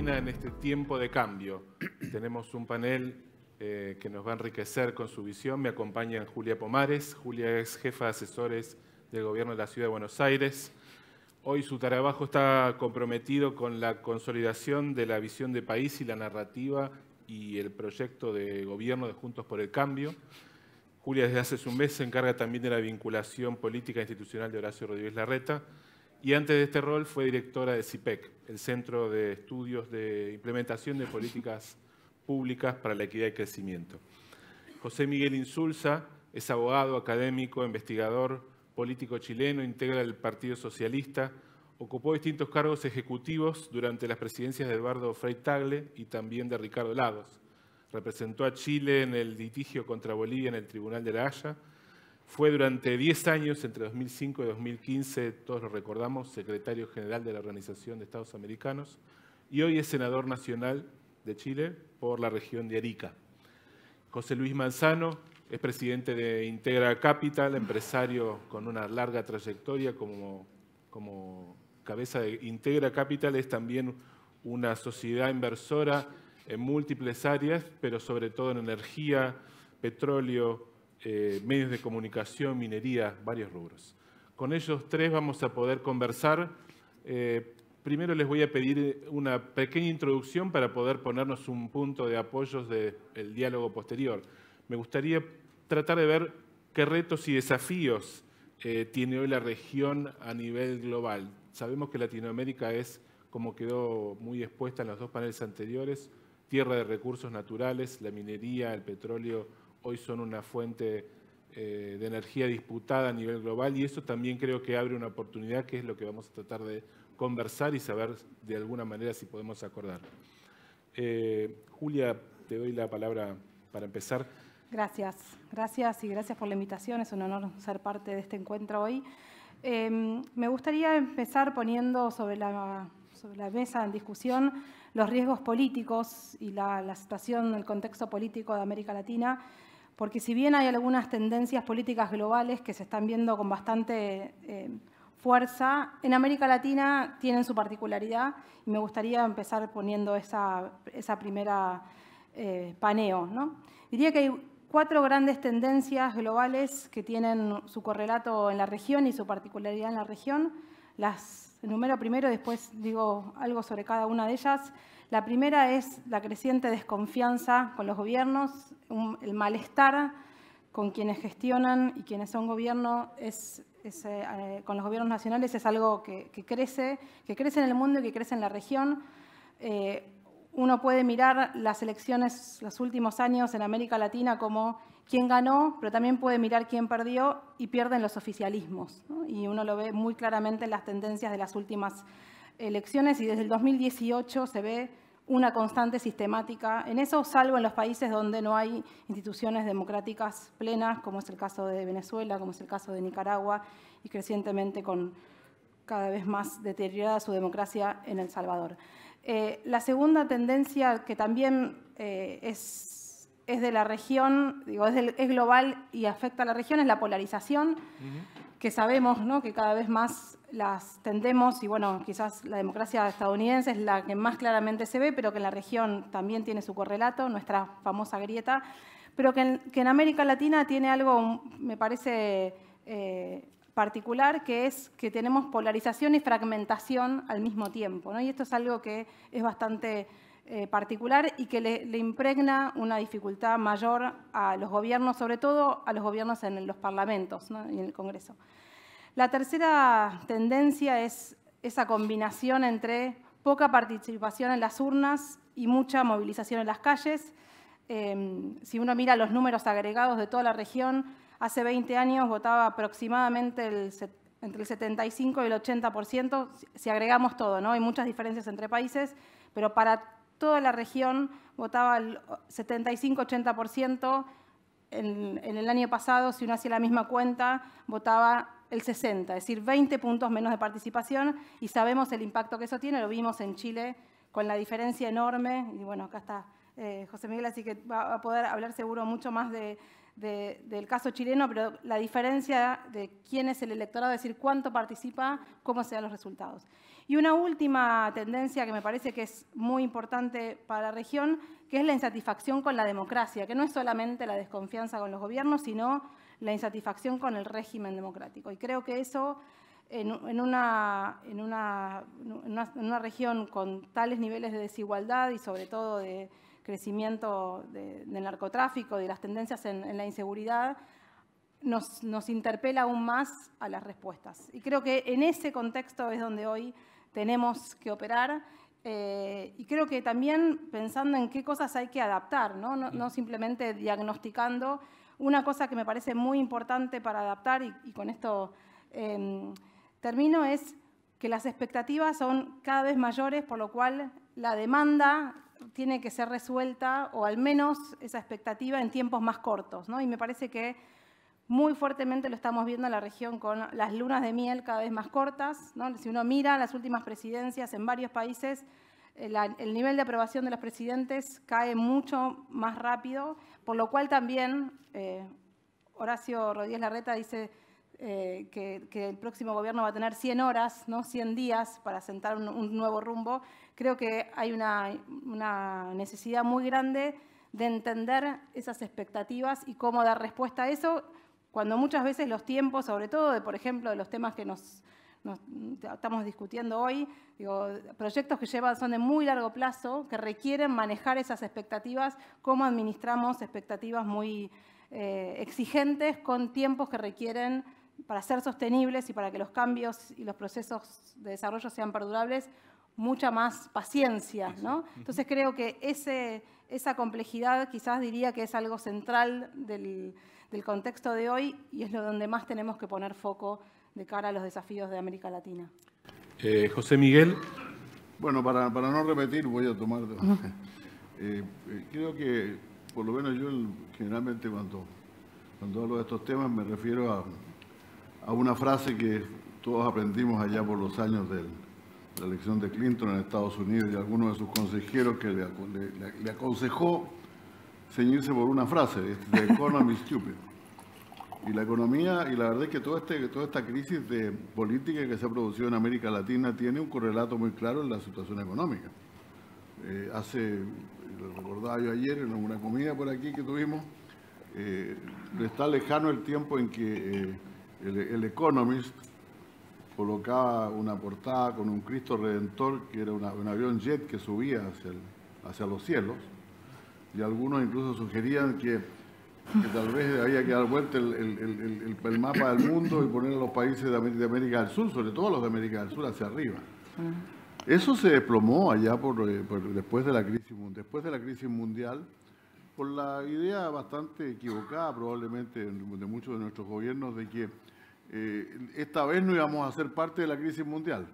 Argentina en este tiempo de cambio. Tenemos un panel que nos va a enriquecer con su visión. Me acompaña Julia Pomares. Julia es jefa de asesores del Gobierno de la Ciudad de Buenos Aires. Hoy su trabajo está comprometido con la consolidación de la visión de país y la narrativa y el proyecto de gobierno de Juntos por el Cambio. Julia desde hace un mes se encarga también de la vinculación política e institucional de Horacio Rodríguez Larreta y antes de este rol fue directora de CIPEC, el Centro de Estudios de Implementación de Políticas Públicas para la Equidad y Crecimiento. José Miguel Insulza es abogado, académico, investigador, político chileno, integra el Partido Socialista, ocupó distintos cargos ejecutivos durante las presidencias de Eduardo Frei Tagle y también de Ricardo Lagos. Representó a Chile en el litigio contra Bolivia en el Tribunal de la Haya. Fue durante 10 años, entre 2005 y 2015, todos lo recordamos, secretario general de la Organización de Estados Americanos y hoy es senador nacional de Chile por la región de Arica. José Luis Manzano es presidente de Integra Capital, empresario con una larga trayectoria como cabeza de Integra Capital. Es también una sociedad inversora en múltiples áreas, pero sobre todo en energía, petróleo, medios de comunicación, minería, varios rubros. Con ellos tres vamos a poder conversar. Primero les voy a pedir una pequeña introducción para poder ponernos un punto de apoyo del diálogo posterior. Me gustaría tratar de ver qué retos y desafíos tiene hoy la región a nivel global. Sabemos que Latinoamérica es, como quedó muy expuesta en los dos paneles anteriores, tierra de recursos naturales, la minería, el petróleo, hoy son una fuente de energía disputada a nivel global y eso también creo que abre una oportunidad que es lo que vamos a tratar de conversar y saber de alguna manera si podemos acordar. Julia, te doy la palabra para empezar. Gracias y gracias por la invitación. Es un honor ser parte de este encuentro hoy. Me gustaría empezar poniendo sobre la mesa en discusión los riesgos políticos y la situación, el contexto político de América Latina, porque si bien hay algunas tendencias políticas globales que se están viendo con bastante fuerza, en América Latina tienen su particularidad y me gustaría empezar poniendo esa primera paneo, ¿no? Diría que hay 4 grandes tendencias globales que tienen su correlato en la región y su particularidad en la región. Las enumero primero y después digo algo sobre cada una de ellas. La primera es la creciente desconfianza con los gobiernos, el malestar con quienes gestionan y quienes son gobierno con los gobiernos nacionales es algo que crece en el mundo y que crece en la región. Uno puede mirar las elecciones los últimos años en América Latina como quién ganó, pero también puede mirar quién perdió y pierden los oficialismos, ¿no? Y uno lo ve muy claramente en las tendencias de las últimas elecciones y desde el 2018 se ve una constante sistemática en eso, salvo en los países donde no hay instituciones democráticas plenas, como es el caso de Venezuela, como es el caso de Nicaragua y crecientemente con cada vez más deteriorada su democracia en El Salvador. La segunda tendencia que también es de la región, digo, es global y afecta a la región, es la polarización, que sabemos, ¿no?, que cada vez más las tendemos, y bueno, quizás la democracia estadounidense es la que más claramente se ve, pero que en la región también tiene su correlato, nuestra famosa grieta, pero que en América Latina tiene algo, me parece, particular, que es que tenemos polarización y fragmentación al mismo tiempo, ¿no? Y esto es algo que es bastante particular y que le impregna una dificultad mayor a los gobiernos, sobre todo a los gobiernos en los parlamentos, ¿no?, y en el Congreso. La tercera tendencia es esa combinación entre poca participación en las urnas y mucha movilización en las calles. Si uno mira los números agregados de toda la región, hace 20 años votaba aproximadamente entre el 75 y el 80%, si agregamos todo, ¿no? Hay muchas diferencias entre países, pero para toda la región votaba el 75-80%. En el año pasado, si uno hacía la misma cuenta, votaba el 60%, es decir, 20 puntos menos de participación, y sabemos el impacto que eso tiene, lo vimos en Chile con la diferencia enorme, y bueno, acá está José Miguel, así que va a poder hablar seguro mucho más del caso chileno, pero la diferencia de quién es el electorado, es decir, cuánto participa, cómo se dan los resultados. Y una última tendencia que me parece que es muy importante para la región, que es la insatisfacción con la democracia, que no es solamente la desconfianza con los gobiernos, sino la insatisfacción con el régimen democrático. Y creo que eso, en una región con tales niveles de desigualdad y sobre todo de crecimiento del narcotráfico, de las tendencias en la inseguridad, nos interpela aún más a las respuestas. Y creo que en ese contexto es donde hoy tenemos que operar, y creo que también pensando en qué cosas hay que adaptar, no simplemente diagnosticando. Una cosa que me parece muy importante para adaptar, y con esto termino, es que las expectativas son cada vez mayores, por lo cual la demanda tiene que ser resuelta, o al menos esa expectativa, en tiempos más cortos, ¿no? Y me parece que muy fuertemente lo estamos viendo en la región con las lunas de miel cada vez más cortas, ¿no? Si uno mira las últimas presidencias en varios países, el nivel de aprobación de los presidentes cae mucho más rápido, por lo cual también Horacio Rodríguez Larreta dice que el próximo gobierno va a tener 100 horas, ¿no? 100 días para sentar un nuevo rumbo. Creo que hay una necesidad muy grande de entender esas expectativas y cómo dar respuesta a eso, cuando muchas veces los tiempos, sobre todo, por ejemplo, de los temas que nos estamos discutiendo hoy, proyectos que son de muy largo plazo, que requieren manejar esas expectativas, cómo administramos expectativas muy exigentes con tiempos que requieren, para ser sostenibles y para que los cambios y los procesos de desarrollo sean perdurables, mucha más paciencia, ¿no? Entonces creo que esa complejidad quizás diría que es algo central del contexto de hoy, y es lo donde más tenemos que poner foco de cara a los desafíos de América Latina. José Miguel. Bueno, para no repetir, voy a tomar... creo que, por lo menos yo generalmente cuando hablo de estos temas me refiero a una frase que todos aprendimos allá por los años de la elección de Clinton en Estados Unidos, y algunos de sus consejeros que le aconsejó ceñirse por una frase: "The economy is stupid". Y la economía, y la verdad es que toda esta crisis de política que se ha producido en América Latina tiene un correlato muy claro en la situación económica. Lo recordaba yo ayer en una comida por aquí que tuvimos, está lejano el tiempo en que el Economist colocaba una portada con un Cristo Redentor, que era un avión jet que subía hacia los cielos, y algunos incluso sugerían que tal vez había que dar vuelta el mapa del mundo y poner a los países de América del Sur, sobre todo los de América del Sur, hacia arriba. Eso se desplomó allá después de la crisis mundial, por la idea bastante equivocada probablemente de muchos de nuestros gobiernos de que esta vez no íbamos a ser parte de la crisis mundial,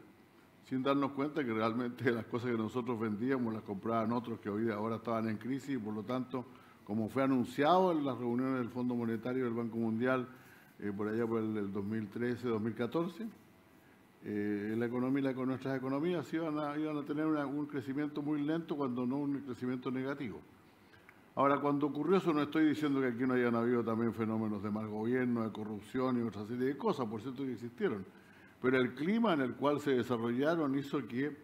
sin darnos cuenta que realmente las cosas que nosotros vendíamos las compraban otros que ahora estaban en crisis, y por lo tanto, como fue anunciado en las reuniones del Fondo Monetario y del Banco Mundial por allá por el 2013-2014, nuestras economías iban a tener un crecimiento muy lento, cuando no un crecimiento negativo. Ahora, cuando ocurrió eso, no estoy diciendo que aquí no hayan habido también fenómenos de mal gobierno, de corrupción y otra serie de cosas, por cierto que existieron, pero el clima en el cual se desarrollaron hizo que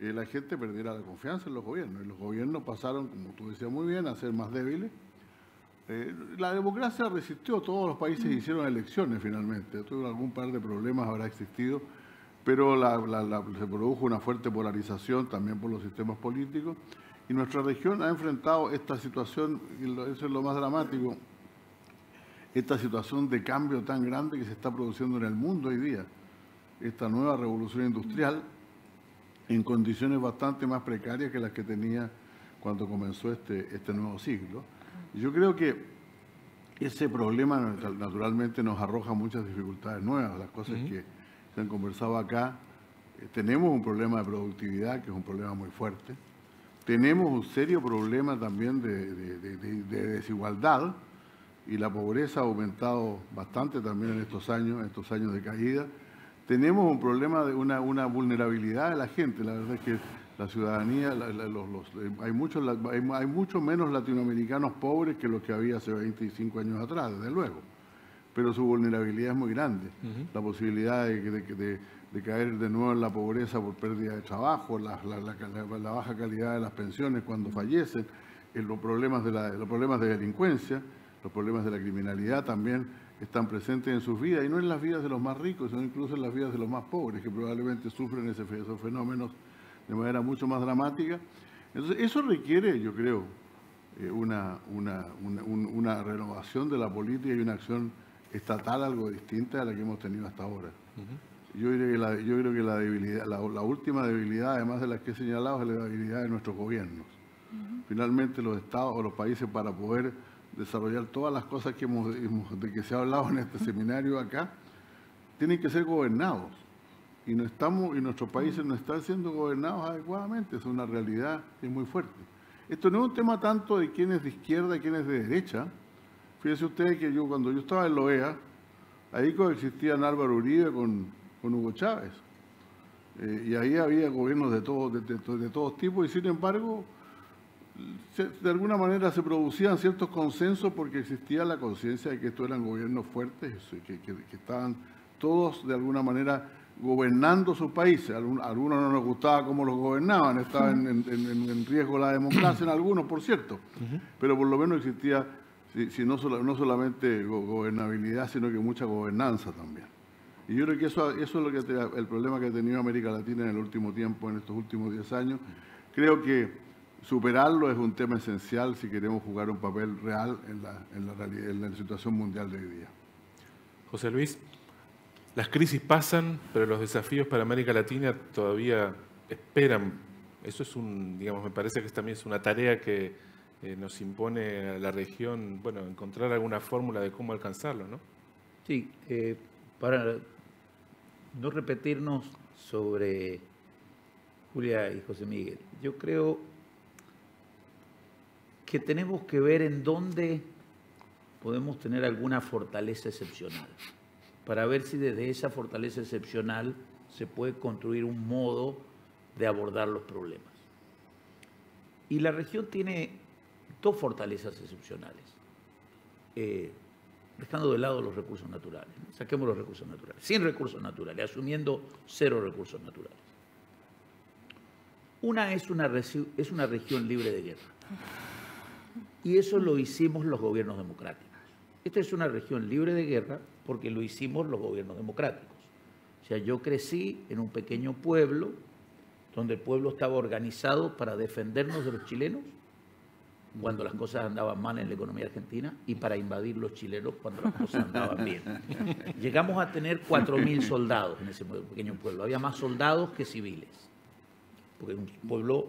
la gente perdiera la confianza en los gobiernos, y los gobiernos pasaron, como tú decías muy bien, a ser más débiles. La democracia resistió, todos los países hicieron elecciones finalmente, tuvo algún par de problemas, habrá existido, pero se produjo una fuerte polarización también por los sistemas políticos, y nuestra región ha enfrentado esta situación, y eso es lo más dramático, esta situación de cambio tan grande que se está produciendo en el mundo hoy día, esta nueva revolución industrial, en condiciones bastante más precarias que las que tenía cuando comenzó este nuevo siglo. Y yo creo que ese problema naturalmente nos arroja muchas dificultades nuevas, las cosas que se han conversado acá. Tenemos un problema de productividad, que es un problema muy fuerte. Tenemos un serio problema también de desigualdad, y la pobreza ha aumentado bastante también en estos años de caída. Tenemos un problema de una vulnerabilidad de la gente. La verdad es que La ciudadanía, hay mucho menos latinoamericanos pobres que los que había hace 25 años atrás, desde luego. Pero su vulnerabilidad es muy grande. La posibilidad de caer de nuevo en la pobreza por pérdida de trabajo, la baja calidad de las pensiones cuando fallecen, los problemas de delincuencia, los problemas de la criminalidad también están presentes en sus vidas, y no en las vidas de los más ricos, sino incluso en las vidas de los más pobres, que probablemente sufren esos fenómenos de manera mucho más dramática. Entonces, eso requiere, yo creo, una renovación de la política y una acción estatal algo distinta a la que hemos tenido hasta ahora. Yo creo que la debilidad, la última debilidad, además de las que he señalado, es la debilidad de nuestros gobiernos. Finalmente, los estados o los países, para poder desarrollar todas las cosas de que se ha hablado en este seminario acá, tienen que ser gobernados. Y nuestros países no están siendo gobernados adecuadamente. Es una realidad que es muy fuerte. Esto no es un tema tanto de quién es de izquierda y quién es de derecha. Fíjense ustedes que cuando yo estaba en la OEA, ahí coexistían Álvaro Uribe con Hugo Chávez. Y ahí había gobiernos de todos tipos, y sin embargo, de alguna manera se producían ciertos consensos porque existía la conciencia de que estos eran gobiernos fuertes, que estaban todos de alguna manera gobernando sus países. A algunos no nos gustaba cómo los gobernaban, estaba en riesgo la democracia en algunos, por cierto, pero por lo menos existía, no solamente gobernabilidad, sino que mucha gobernanza también. Y yo creo que eso es el problema que ha tenido América Latina en el último tiempo, en estos últimos 10 años. Creo que superarlo es un tema esencial si queremos jugar un papel real en la situación mundial de hoy día. José Luis, las crisis pasan, pero los desafíos para América Latina todavía esperan. Eso es me parece que también es una tarea que nos impone a la región, encontrar alguna fórmula de cómo alcanzarlo, ¿no? Sí, para no repetirnos sobre Julia y José Miguel, yo creo que tenemos que ver en dónde podemos tener alguna fortaleza excepcional, para ver si desde esa fortaleza excepcional se puede construir un modo de abordar los problemas. Y la región tiene dos fortalezas excepcionales, dejando de lado los recursos naturales. Saquemos los recursos naturales, sin recursos naturales, asumiendo 0 recursos naturales. Una es una región libre de guerra. Y eso lo hicimos los gobiernos democráticos. Esta es una región libre de guerra porque lo hicimos los gobiernos democráticos. O sea, yo crecí en un pequeño pueblo donde el pueblo estaba organizado para defendernos de los chilenos cuando las cosas andaban mal en la economía argentina y para invadir los chilenos cuando las cosas andaban bien. Llegamos a tener 4.000 soldados en ese pequeño pueblo. Había más soldados que civiles, porque es un pueblo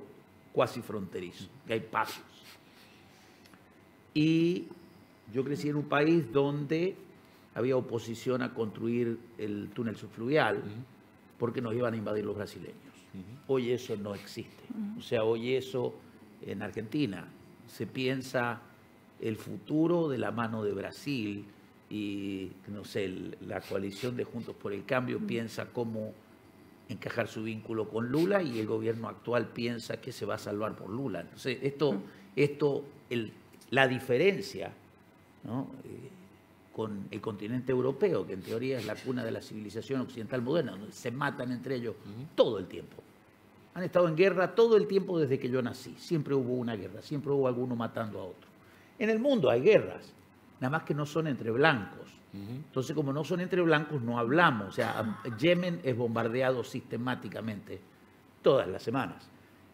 cuasi fronterizo, que hay pasos. Y yo crecí en un país donde había oposición a construir el túnel subfluvial porque nos iban a invadir los brasileños. Hoy eso no existe. O sea, hoy eso en Argentina se piensa el futuro de la mano de Brasil y, no sé, la coalición de Juntos por el Cambio piensa cómo encajar su vínculo con Lula y el gobierno actual piensa que se va a salvar por Lula. Entonces, la diferencia, ¿no?, con el continente europeo, que en teoría es la cuna de la civilización occidental moderna, donde se matan entre ellos todo el tiempo. Han estado en guerra todo el tiempo desde que yo nací. Siempre hubo una guerra, siempre hubo alguno matando a otro. En el mundo hay guerras, nada más que no son entre blancos. Entonces, como no son entre blancos, no hablamos. O sea, Yemen es bombardeado sistemáticamente todas las semanas.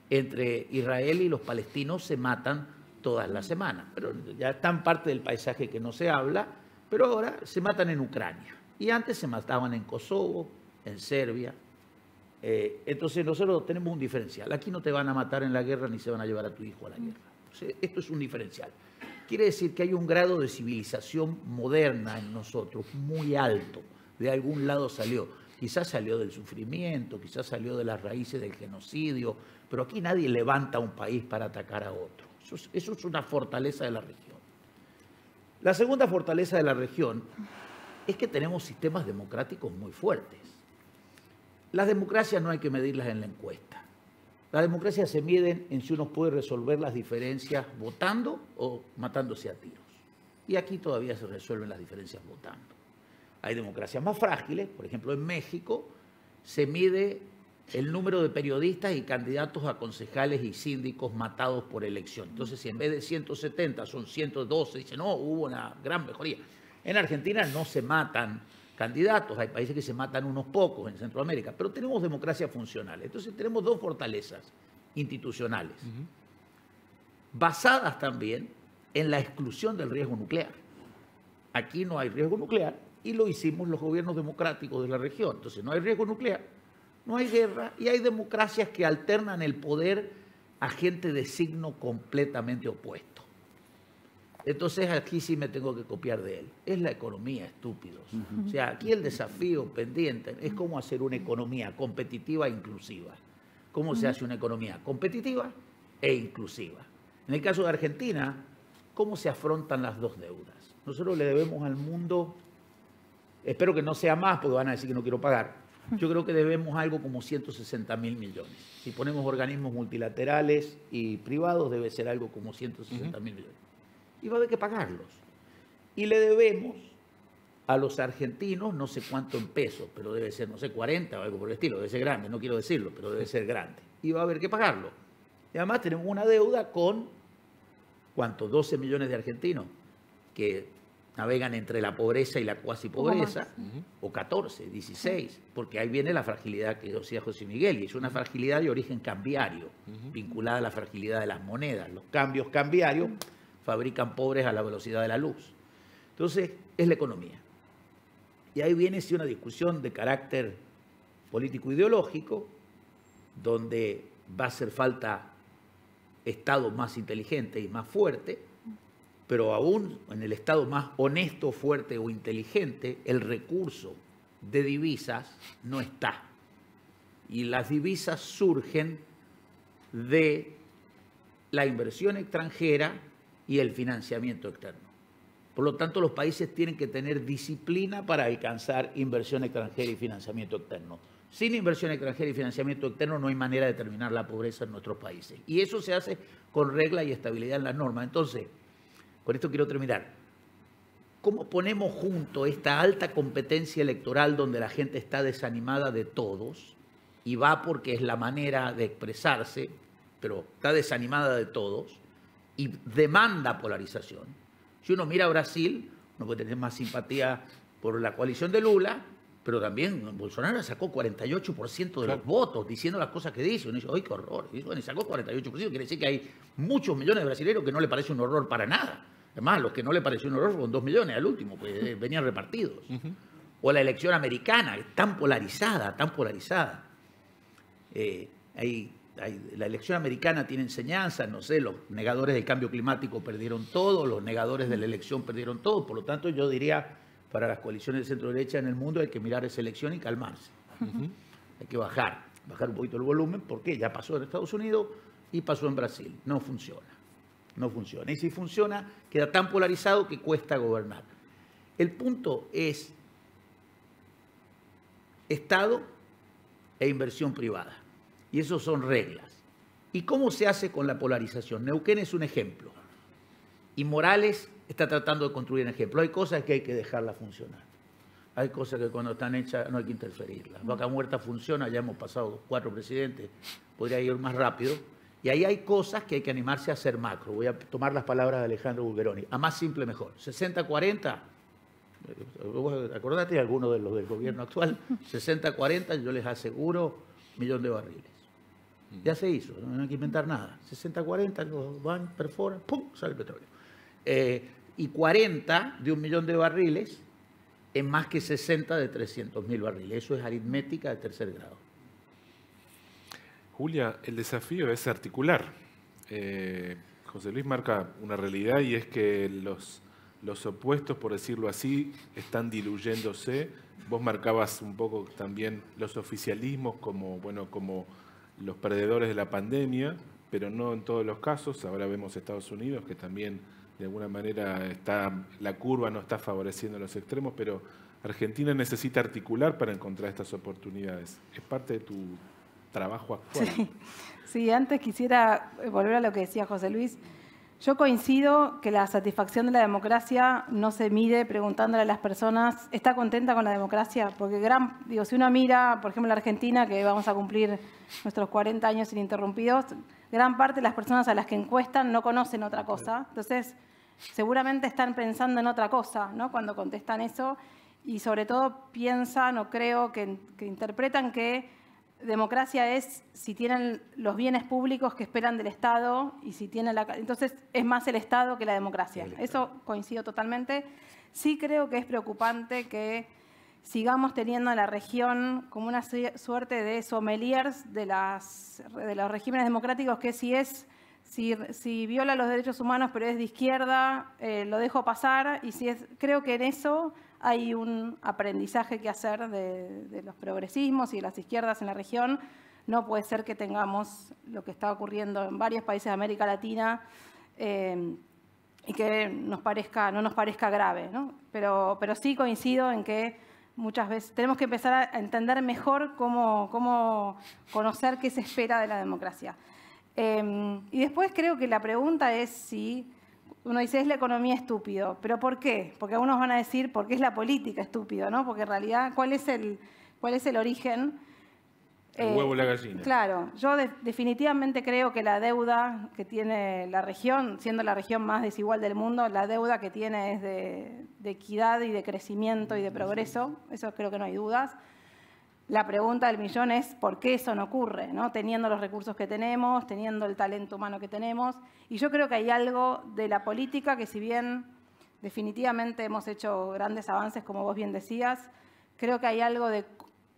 Entre Israel y los palestinos se matan todas las semanas. Pero ya están parte del paisaje que no se habla, pero ahora se matan en Ucrania. Y antes se mataban en Kosovo, en Serbia. Entonces nosotros tenemos un diferencial. Aquí no te van a matar en la guerra ni se van a llevar a tu hijo a la guerra. Entonces, esto es un diferencial. Quiere decir que hay un grado de civilización moderna en nosotros muy alto. De algún lado salió. Quizás salió del sufrimiento, quizás salió de las raíces del genocidio, pero aquí nadie levanta un país para atacar a otro. Eso es una fortaleza de la región. La segunda fortaleza de la región es que tenemos sistemas democráticos muy fuertes. Las democracias no hay que medirlas en la encuesta. Las democracias se miden en si uno puede resolver las diferencias votando o matándose a tiros. Y aquí todavía se resuelven las diferencias votando. Hay democracias más frágiles, por ejemplo en México se mide el número de periodistas y candidatos a concejales y síndicos matados por elección. Entonces, si en vez de 170 son 112, dicen, no, hubo una gran mejoría. En Argentina no se matan candidatos, hay países que se matan unos pocos en Centroamérica, pero tenemos democracias funcionales. Entonces, tenemos dos fortalezas institucionales, basadas también en la exclusión del riesgo nuclear. Aquí no hay riesgo nuclear y lo hicimos los gobiernos democráticos de la región. Entonces, no hay riesgo nuclear, no hay guerra y hay democracias que alternan el poder a gente de signo completamente opuesto. Entonces aquí sí me tengo que copiar de él. Es la economía, estúpidos. O sea, aquí el desafío pendiente es cómo hacer una economía competitiva e inclusiva. ¿Cómo se hace una economía competitiva e inclusiva? En el caso de Argentina, ¿cómo se afrontan las dos deudas? Nosotros le debemos al mundo, espero que no sea más porque van a decir que no quiero pagar, yo creo que debemos algo como 160.000 millones. Si ponemos organismos multilaterales y privados, debe ser algo como 160.000 millones. Y va a haber que pagarlos. Y le debemos a los argentinos no sé cuánto en pesos, pero debe ser, no sé, 40 o algo por el estilo, debe ser grande, no quiero decirlo, pero debe ser grande. Y va a haber que pagarlo. Y además tenemos una deuda con, ¿cuánto? 12 millones de argentinos que navegan entre la pobreza y la cuasi pobreza, o 14, 16, porque ahí viene la fragilidad que decía José Miguel, y es una fragilidad de origen cambiario, vinculada a la fragilidad de las monedas. Los cambios cambiarios fabrican pobres a la velocidad de la luz. Entonces, es la economía. Y ahí viene sí una discusión de carácter político-ideológico, donde va a hacer falta Estado más inteligente y más fuerte, pero aún en el Estado más honesto, fuerte o inteligente, el recurso de divisas no está. Y las divisas surgen de la inversión extranjera y el financiamiento externo. Por lo tanto, los países tienen que tener disciplina para alcanzar inversión extranjera y financiamiento externo. Sin inversión extranjera y financiamiento externo no hay manera de terminar la pobreza en nuestros países. Y eso se hace con regla y estabilidad en las normas. Entonces, con esto quiero terminar. ¿Cómo ponemos junto esta alta competencia electoral donde la gente está desanimada de todos y va porque es la manera de expresarse, pero está desanimada de todos y demanda polarización? Si uno mira a Brasil, uno puede tener más simpatía por la coalición de Lula, pero también Bolsonaro sacó 48% de los votos diciendo las cosas que dice. Uno dice, ¡ay, qué horror! Y bueno, sacó 48%, quiere decir que hay muchos millones de brasileños que no le parece un horror para nada. Además, los que no le pareció un horror fueron 2 millones al último, pues venían repartidos. O la elección americana, tan polarizada, tan polarizada. La elección americana tiene enseñanzas, no sé, los negadores del cambio climático perdieron todo, los negadores de la elección perdieron todo. Por lo tanto, yo diría, para las coaliciones de centro-derecha en el mundo hay que mirar esa elección y calmarse. Hay que bajar un poquito el volumen, porque ya pasó en Estados Unidos y pasó en Brasil. No funciona. No funciona. Y si funciona, queda tan polarizado que cuesta gobernar. El punto es Estado e inversión privada. Y eso son reglas. ¿Y cómo se hace con la polarización? Neuquén es un ejemplo. Y Morales está tratando de construir un ejemplo. Hay cosas que hay que dejarlas funcionar. Hay cosas que cuando están hechas no hay que interferirlas. Vaca Muerta funciona, ya hemos pasado 4 presidentes, podría ir más rápido. Y ahí hay cosas que hay que animarse a hacer macro. Voy a tomar las palabras de Alejandro Bulgeroni. A más simple mejor. 60-40, acordate de alguno de los del gobierno actual, 60-40 yo les aseguro 1.000.000 de barriles. Ya se hizo, no hay que inventar nada. 60-40, los van, perforan, ¡pum!, sale el petróleo. Y 40 de 1.000.000 de barriles es más que 60 de 300.000 barriles. Eso es aritmética de tercer grado. Julia, el desafío es articular. José Luis marca una realidad y es que los opuestos, por decirlo así, están diluyéndose. Vos marcabas un poco también los oficialismos como los perdedores de la pandemia, pero no en todos los casos. Ahora vemos Estados Unidos, que también de alguna manera la curva no está favoreciendo a los extremos, pero Argentina necesita articular para encontrar estas oportunidades. ¿Es parte de tu trabajo actual. Sí, antes quisiera volver a lo que decía José Luis. Yo coincido que la satisfacción de la democracia no se mide preguntándole a las personas, ¿está contenta con la democracia? Porque si uno mira, por ejemplo, la Argentina, que vamos a cumplir nuestros 40 años ininterrumpidos, gran parte de las personas a las que encuestan no conocen otra cosa. Entonces, seguramente están pensando en otra cosa, ¿no?, cuando contestan eso, y sobre todo piensan o creo que interpretan que democracia es si tienen los bienes públicos que esperan del Estado y si tienen entonces es más el Estado que la democracia. Eso coincido totalmente. Sí creo que es preocupante que sigamos teniendo en la región como una suerte de sommeliers de los regímenes democráticos, que si viola los derechos humanos pero es de izquierda, lo dejo pasar, y creo que en eso hay un aprendizaje que hacer de los progresismos y de las izquierdas en la región. No puede ser que tengamos lo que está ocurriendo en varios países de América Latina y que no nos parezca grave, ¿no? Pero sí coincido en que muchas veces tenemos que empezar a entender mejor cómo conocer qué se espera de la democracia. Y después creo que la pregunta es si uno dice, es la economía estúpido, ¿pero por qué? Porque algunos van a decir, porque es la política estúpido, ¿no? Porque en realidad, ¿cuál es el origen? El huevo y la gallina. Claro, yo definitivamente creo que la deuda que tiene la región, siendo la región más desigual del mundo, la deuda que tiene es de equidad y de crecimiento y de progreso, eso creo que no hay dudas. La pregunta del millón es ¿por qué eso no ocurre?, ¿no? Teniendo los recursos que tenemos, teniendo el talento humano que tenemos. Y yo creo que hay algo de la política que, si bien definitivamente hemos hecho grandes avances, como vos bien decías, creo que hay algo de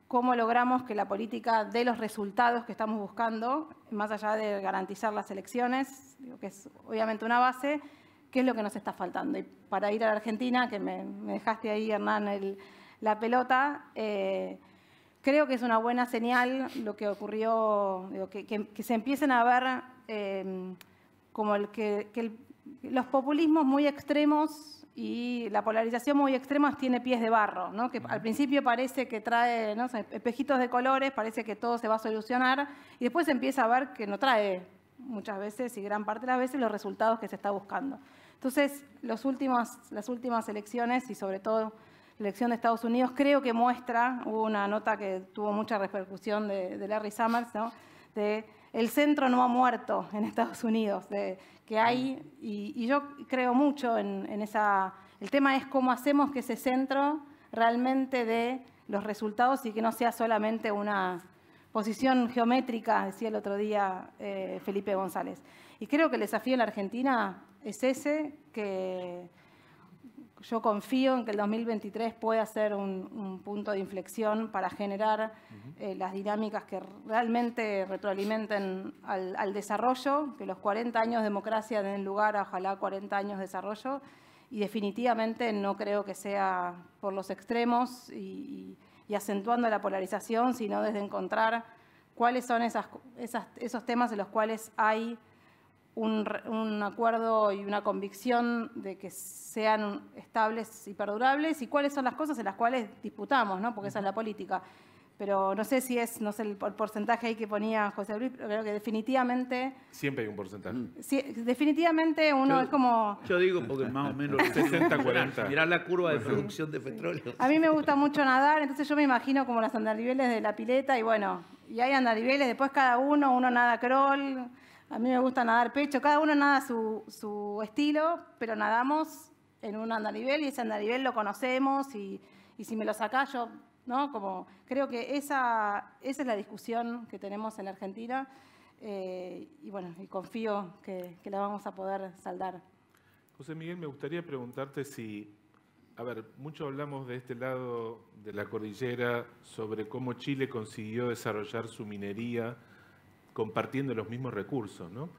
cómo logramos que la política dé los resultados que estamos buscando, más allá de garantizar las elecciones, digo que es obviamente una base, ¿qué es lo que nos está faltando? Y para ir a la Argentina, que me dejaste ahí, Hernán, la pelota, creo que es una buena señal lo que ocurrió, digo, que se empiecen a ver como los populismos muy extremos y la polarización muy extrema tiene pies de barro, ¿no? Que al principio parece que trae, ¿no?, espejitos de colores, parece que todo se va a solucionar, y después se empieza a ver que no trae muchas veces y gran parte de las veces los resultados que se está buscando. Entonces, las últimas elecciones, y sobre todo la elección de Estados Unidos, creo que hubo una nota que tuvo mucha repercusión de Larry Summers, ¿no?, de el centro no ha muerto en Estados Unidos, que hay, y yo creo mucho en esa. El tema es cómo hacemos que ese centro realmente dé los resultados y que no sea solamente una posición geométrica, decía el otro día Felipe González. Y creo que el desafío en la Argentina es ese, que yo confío en que el 2023 pueda ser un punto de inflexión para generar las dinámicas que realmente retroalimenten al desarrollo, que los 40 años de democracia den lugar a ojalá 40 años de desarrollo, y definitivamente no creo que sea por los extremos y acentuando la polarización, sino desde encontrar cuáles son esos temas en los cuales hay un acuerdo y una convicción de que sean estables y perdurables, y cuáles son las cosas en las cuales disputamos, ¿no? Porque esa es la política. Pero no sé si no sé el porcentaje ahí que ponía José Luis, pero creo que definitivamente. Siempre hay un porcentaje. Sí, definitivamente uno es como. Yo digo porque más o menos 60-40. Mirá la curva de producción de petróleo. A mí me gusta mucho nadar, entonces yo me imagino como los andariveles de la pileta, y bueno, y hay andariveles, después cada uno nada crawl. A mí me gusta nadar pecho, cada uno nada su estilo, pero nadamos en un andarivel y ese andarivel lo conocemos y si me lo sacás yo, ¿no? Como, creo que esa es la discusión que tenemos en la Argentina y bueno, y confío que la vamos a poder saldar. José Miguel, me gustaría preguntarte si, mucho hablamos de este lado de la cordillera sobre cómo Chile consiguió desarrollar su minería compartiendo los mismos recursos, ¿no?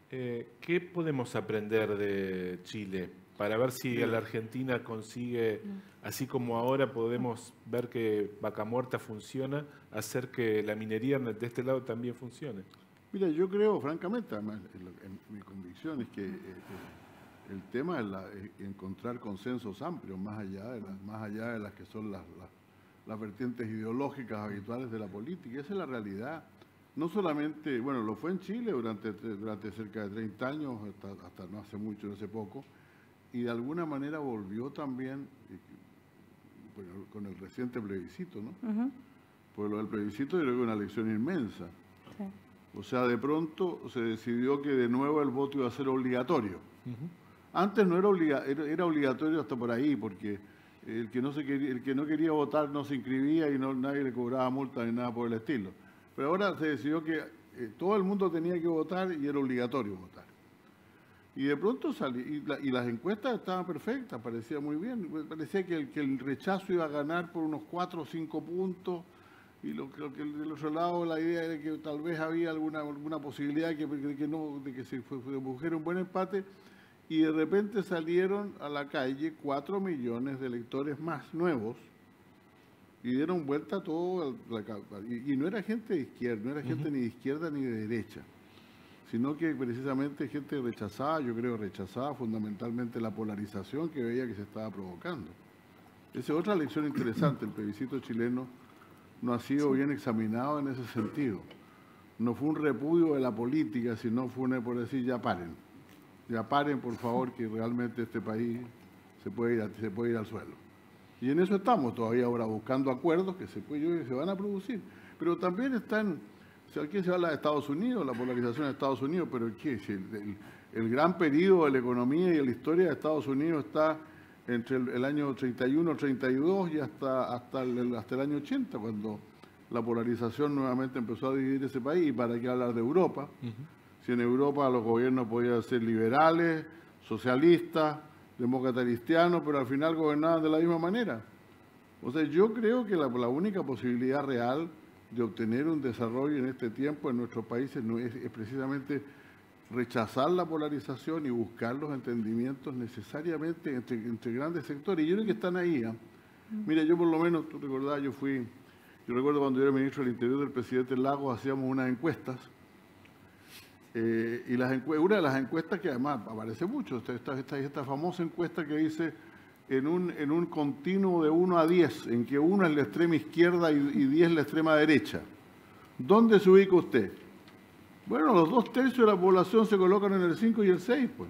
¿Qué podemos aprender de Chile para ver si la Argentina consigue, así como ahora podemos ver que Vaca Muerta funciona, hacer que la minería de este lado también funcione? Mira, yo creo, francamente, además, mi convicción es que el tema es encontrar consensos amplios, más allá de las que son las vertientes ideológicas habituales de la política. Esa es la realidad. no solamente, bueno, lo fue en Chile durante cerca de 30 años, hasta no hace mucho, no hace poco, y de alguna manera volvió también bueno, con el reciente plebiscito, ¿no? Pues lo del plebiscito yo creo que es una lección inmensa. Sí. O sea, de pronto se decidió que de nuevo el voto iba a ser obligatorio. Antes no era obligatorio hasta por ahí, porque el que no quería votar no se inscribía y nadie le cobraba multa ni nada por el estilo. Pero ahora se decidió que todo el mundo tenía que votar y era obligatorio votar. Y de pronto y las encuestas estaban perfectas, parecía muy bien. Parecía que el rechazo iba a ganar por unos 4 o 5 puntos. Y lo que del otro lado la idea era que tal vez había alguna posibilidad de que se produjera un buen empate. Y de repente salieron a la calle 4 millones de electores más nuevos y dieron vuelta a todo. Y no era gente de izquierda, no era gente ni de izquierda ni de derecha, sino que precisamente gente rechazada, yo creo rechazada fundamentalmente la polarización que veía que se estaba provocando. Esa es otra lección interesante. El plebiscito chileno no ha sido bien examinado en ese sentido. No fue un repudio de la política, sino fue por decir ya paren por favor, que realmente este país se puede ir al suelo. Y en eso estamos todavía ahora buscando acuerdos que se van a producir. Pero también aquí se habla de Estados Unidos, la polarización de Estados Unidos, pero ¿qué? Si el gran periodo de la economía y de la historia de Estados Unidos está entre el año 31, 32 y hasta el año 80, cuando la polarización nuevamente empezó a dividir ese país. ¿Y para qué hablar de Europa? Si en Europa los gobiernos podían ser liberales, socialistas, demócratas cristianos, pero al final gobernaban de la misma manera. O sea, yo creo que la única posibilidad real de obtener un desarrollo en este tiempo en nuestros países es precisamente rechazar la polarización y buscar los entendimientos necesariamente entre grandes sectores. Y yo creo que están ahí. Mira, yo por lo menos, tú recordás, yo recuerdo cuando yo era ministro del Interior del presidente Lagos, hacíamos unas encuestas. Y una de las encuestas que además aparece mucho, esta famosa encuesta que dice en un continuo de 1 a 10, en que 1 es la extrema izquierda y 10 la extrema derecha. ¿Dónde se ubica usted? Bueno, los 2/3 de la población se colocan en el 5 y el 6, pues.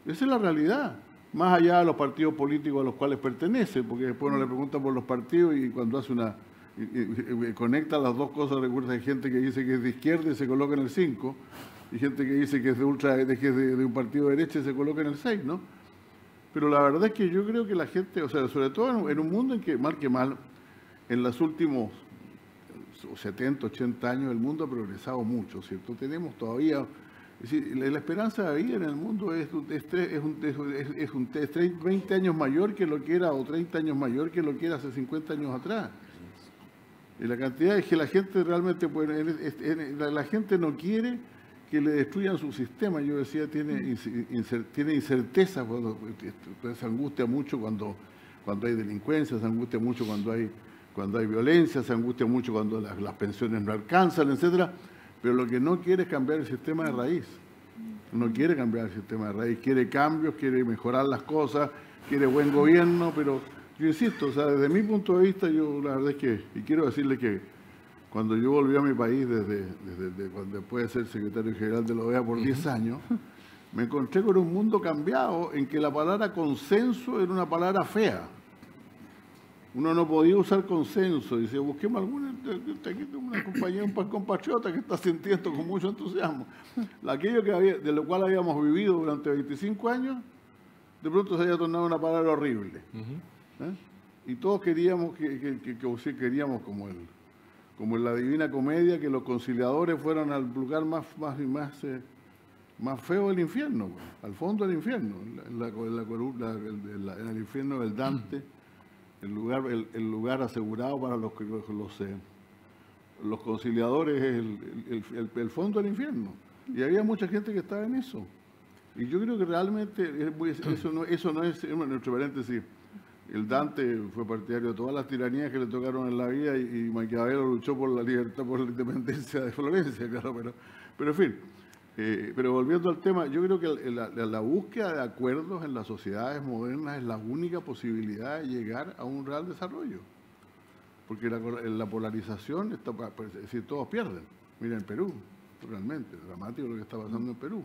Esa es la realidad. Más allá de los partidos políticos a los cuales pertenece, porque después uno le pregunta por los partidos y cuando hace conecta las dos cosas, recuerda que hay gente que dice que es de izquierda y se coloca en el 5, y gente que dice que es de un partido de derecha y se coloca en el 6, ¿no? Pero la verdad es que yo creo que la gente, o sea, sobre todo en un mundo en que mal, en los últimos 70, 80 años el mundo ha progresado mucho, ¿cierto? Tenemos todavía, es decir, la esperanza de vida en el mundo es 20 años mayor que lo que era, o 30 años mayor que lo que era hace 50 años atrás. Y la cantidad es que la gente realmente, la gente no quiere que le destruyan su sistema. Yo decía, tiene incerteza, se angustia mucho cuando hay delincuencia, se angustia mucho cuando hay violencia, se angustia mucho cuando las pensiones no alcanzan, etcétera. Pero lo que no quiere es cambiar el sistema de raíz. No quiere cambiar el sistema de raíz, quiere cambios, quiere mejorar las cosas, quiere buen gobierno, pero yo insisto, o sea, desde mi punto de vista, yo la verdad es que, y quiero decirle que cuando yo volví a mi país, desde cuando después de ser secretario general de la OEA por 10 años, me encontré con un mundo cambiado en que la palabra consenso era una palabra fea. Uno no podía usar consenso. Dice, busquemos una compañía, un compatriota que está sintiendo con mucho entusiasmo. Aquello de lo cual habíamos vivido durante 25 años, de pronto se había tornado una palabra horrible. Y todos queríamos como en la Divina Comedia, que los conciliadores fueran al lugar más feo del infierno, al fondo del infierno, en el infierno del Dante, el lugar asegurado para los conciliadores es el fondo del infierno. Y había mucha gente que estaba en eso. Y yo creo que realmente eso no es, entre paréntesis, el Dante fue partidario de todas las tiranías que le tocaron en la vida y Maquiavelo luchó por la libertad, por la independencia de Florencia, claro, pero en fin. Pero volviendo al tema, yo creo que la búsqueda de acuerdos en las sociedades modernas es la única posibilidad de llegar a un real desarrollo. porque la polarización, está, pues, es decir, todos pierden. Mira en Perú, realmente, dramático lo que está pasando en Perú.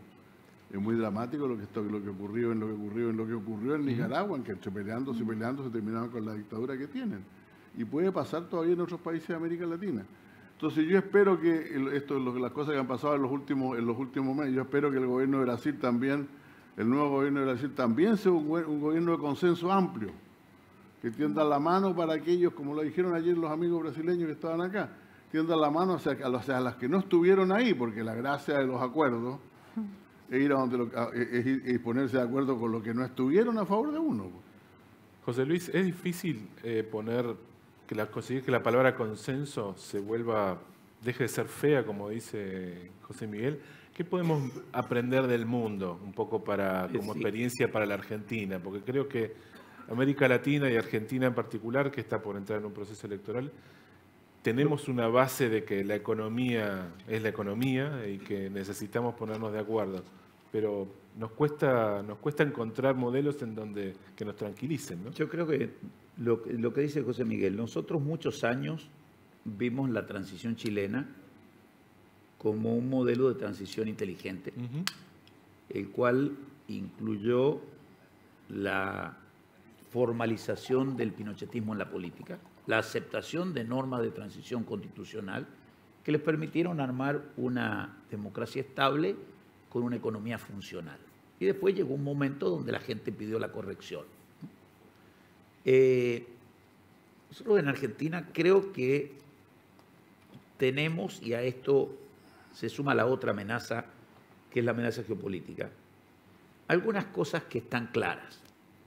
Es muy dramático lo que ocurrió en Nicaragua, en que entre peleándose terminaban con la dictadura que tienen. Y puede pasar todavía en otros países de América Latina. Entonces yo espero que las cosas que han pasado en los últimos meses, yo espero que el gobierno de Brasil también, el nuevo gobierno de Brasil también sea un gobierno de consenso amplio, que tienda la mano para aquellos, como lo dijeron ayer los amigos brasileños que estaban acá, tienda la mano a las que no estuvieron ahí, porque la gracia de los acuerdos es ir a donde ponerse de acuerdo con los que no estuvieron a favor de uno. José Luis, es difícil conseguir que la palabra consenso deje de ser fea, como dice José Miguel. ¿Qué podemos aprender del mundo un poco como experiencia para la Argentina? Porque creo que América Latina y Argentina en particular, que está por entrar en un proceso electoral, tenemos una base de que la economía es la economía y que necesitamos ponernos de acuerdo, pero nos cuesta encontrar modelos que nos tranquilicen, ¿no? Yo creo que lo que dice José Miguel, nosotros muchos años vimos la transición chilena como un modelo de transición inteligente, el cual incluyó la formalización del pinochetismo en la política, la aceptación de normas de transición constitucional que les permitieron armar una democracia estable con una economía funcional. Y después llegó un momento donde la gente pidió la corrección. Nosotros en Argentina creo que tenemos, y a esto se suma la otra amenaza, que es la amenaza geopolítica, algunas cosas que están claras.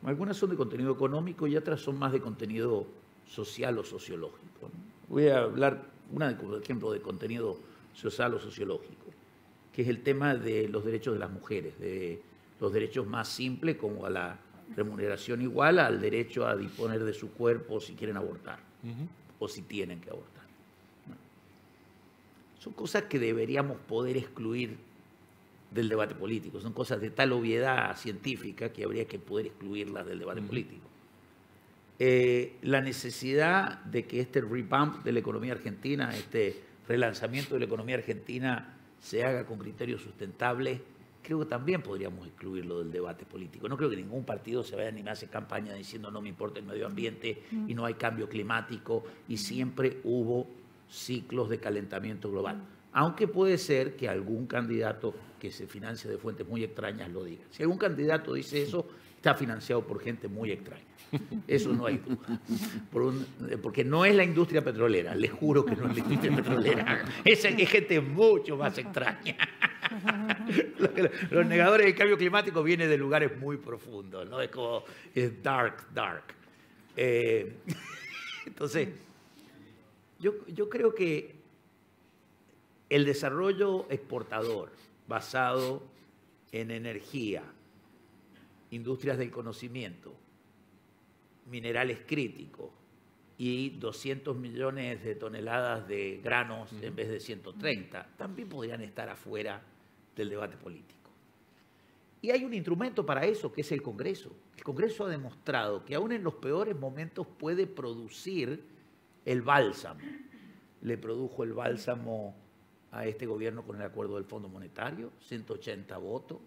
Algunas son de contenido económico y otras son más de contenido social o sociológico, ¿no? Voy a hablar, por ejemplo, de contenido social o sociológico, que es el tema de los derechos de las mujeres, de los derechos más simples como a la remuneración igual, al derecho a disponer de su cuerpo si quieren abortar o si tienen que abortar. ¿No? Son cosas que deberíamos poder excluir del debate político, son cosas de tal obviedad científica que habría que poder excluirlas del debate político. La necesidad de que este revamp de la economía argentina, este relanzamiento de la economía argentina se haga con criterios sustentables, creo que también podríamos excluirlo del debate político. No creo que ningún partido se vaya a animar a hacer campaña diciendo no me importa el medio ambiente y no hay cambio climático y siempre hubo ciclos de calentamiento global. Aunque puede ser que algún candidato que se financia de fuentes muy extrañas lo diga. Si algún candidato dice eso, está financiado por gente muy extraña. Eso no hay duda. Porque no es la industria petrolera, les juro que no es la industria petrolera. Es gente mucho más extraña. Los negadores del cambio climático vienen de lugares muy profundos, ¿no? Es como dark. Entonces, yo creo que el desarrollo exportador basado en energía, industrias del conocimiento, minerales críticos y 200 millones de toneladas de granos en vez de 130, también podrían estar afuera del debate político. Y hay un instrumento para eso, que es el Congreso. El Congreso ha demostrado que aún en los peores momentos puede producir el bálsamo. Le produjo el bálsamo a este gobierno con el acuerdo del Fondo Monetario, 180 votos.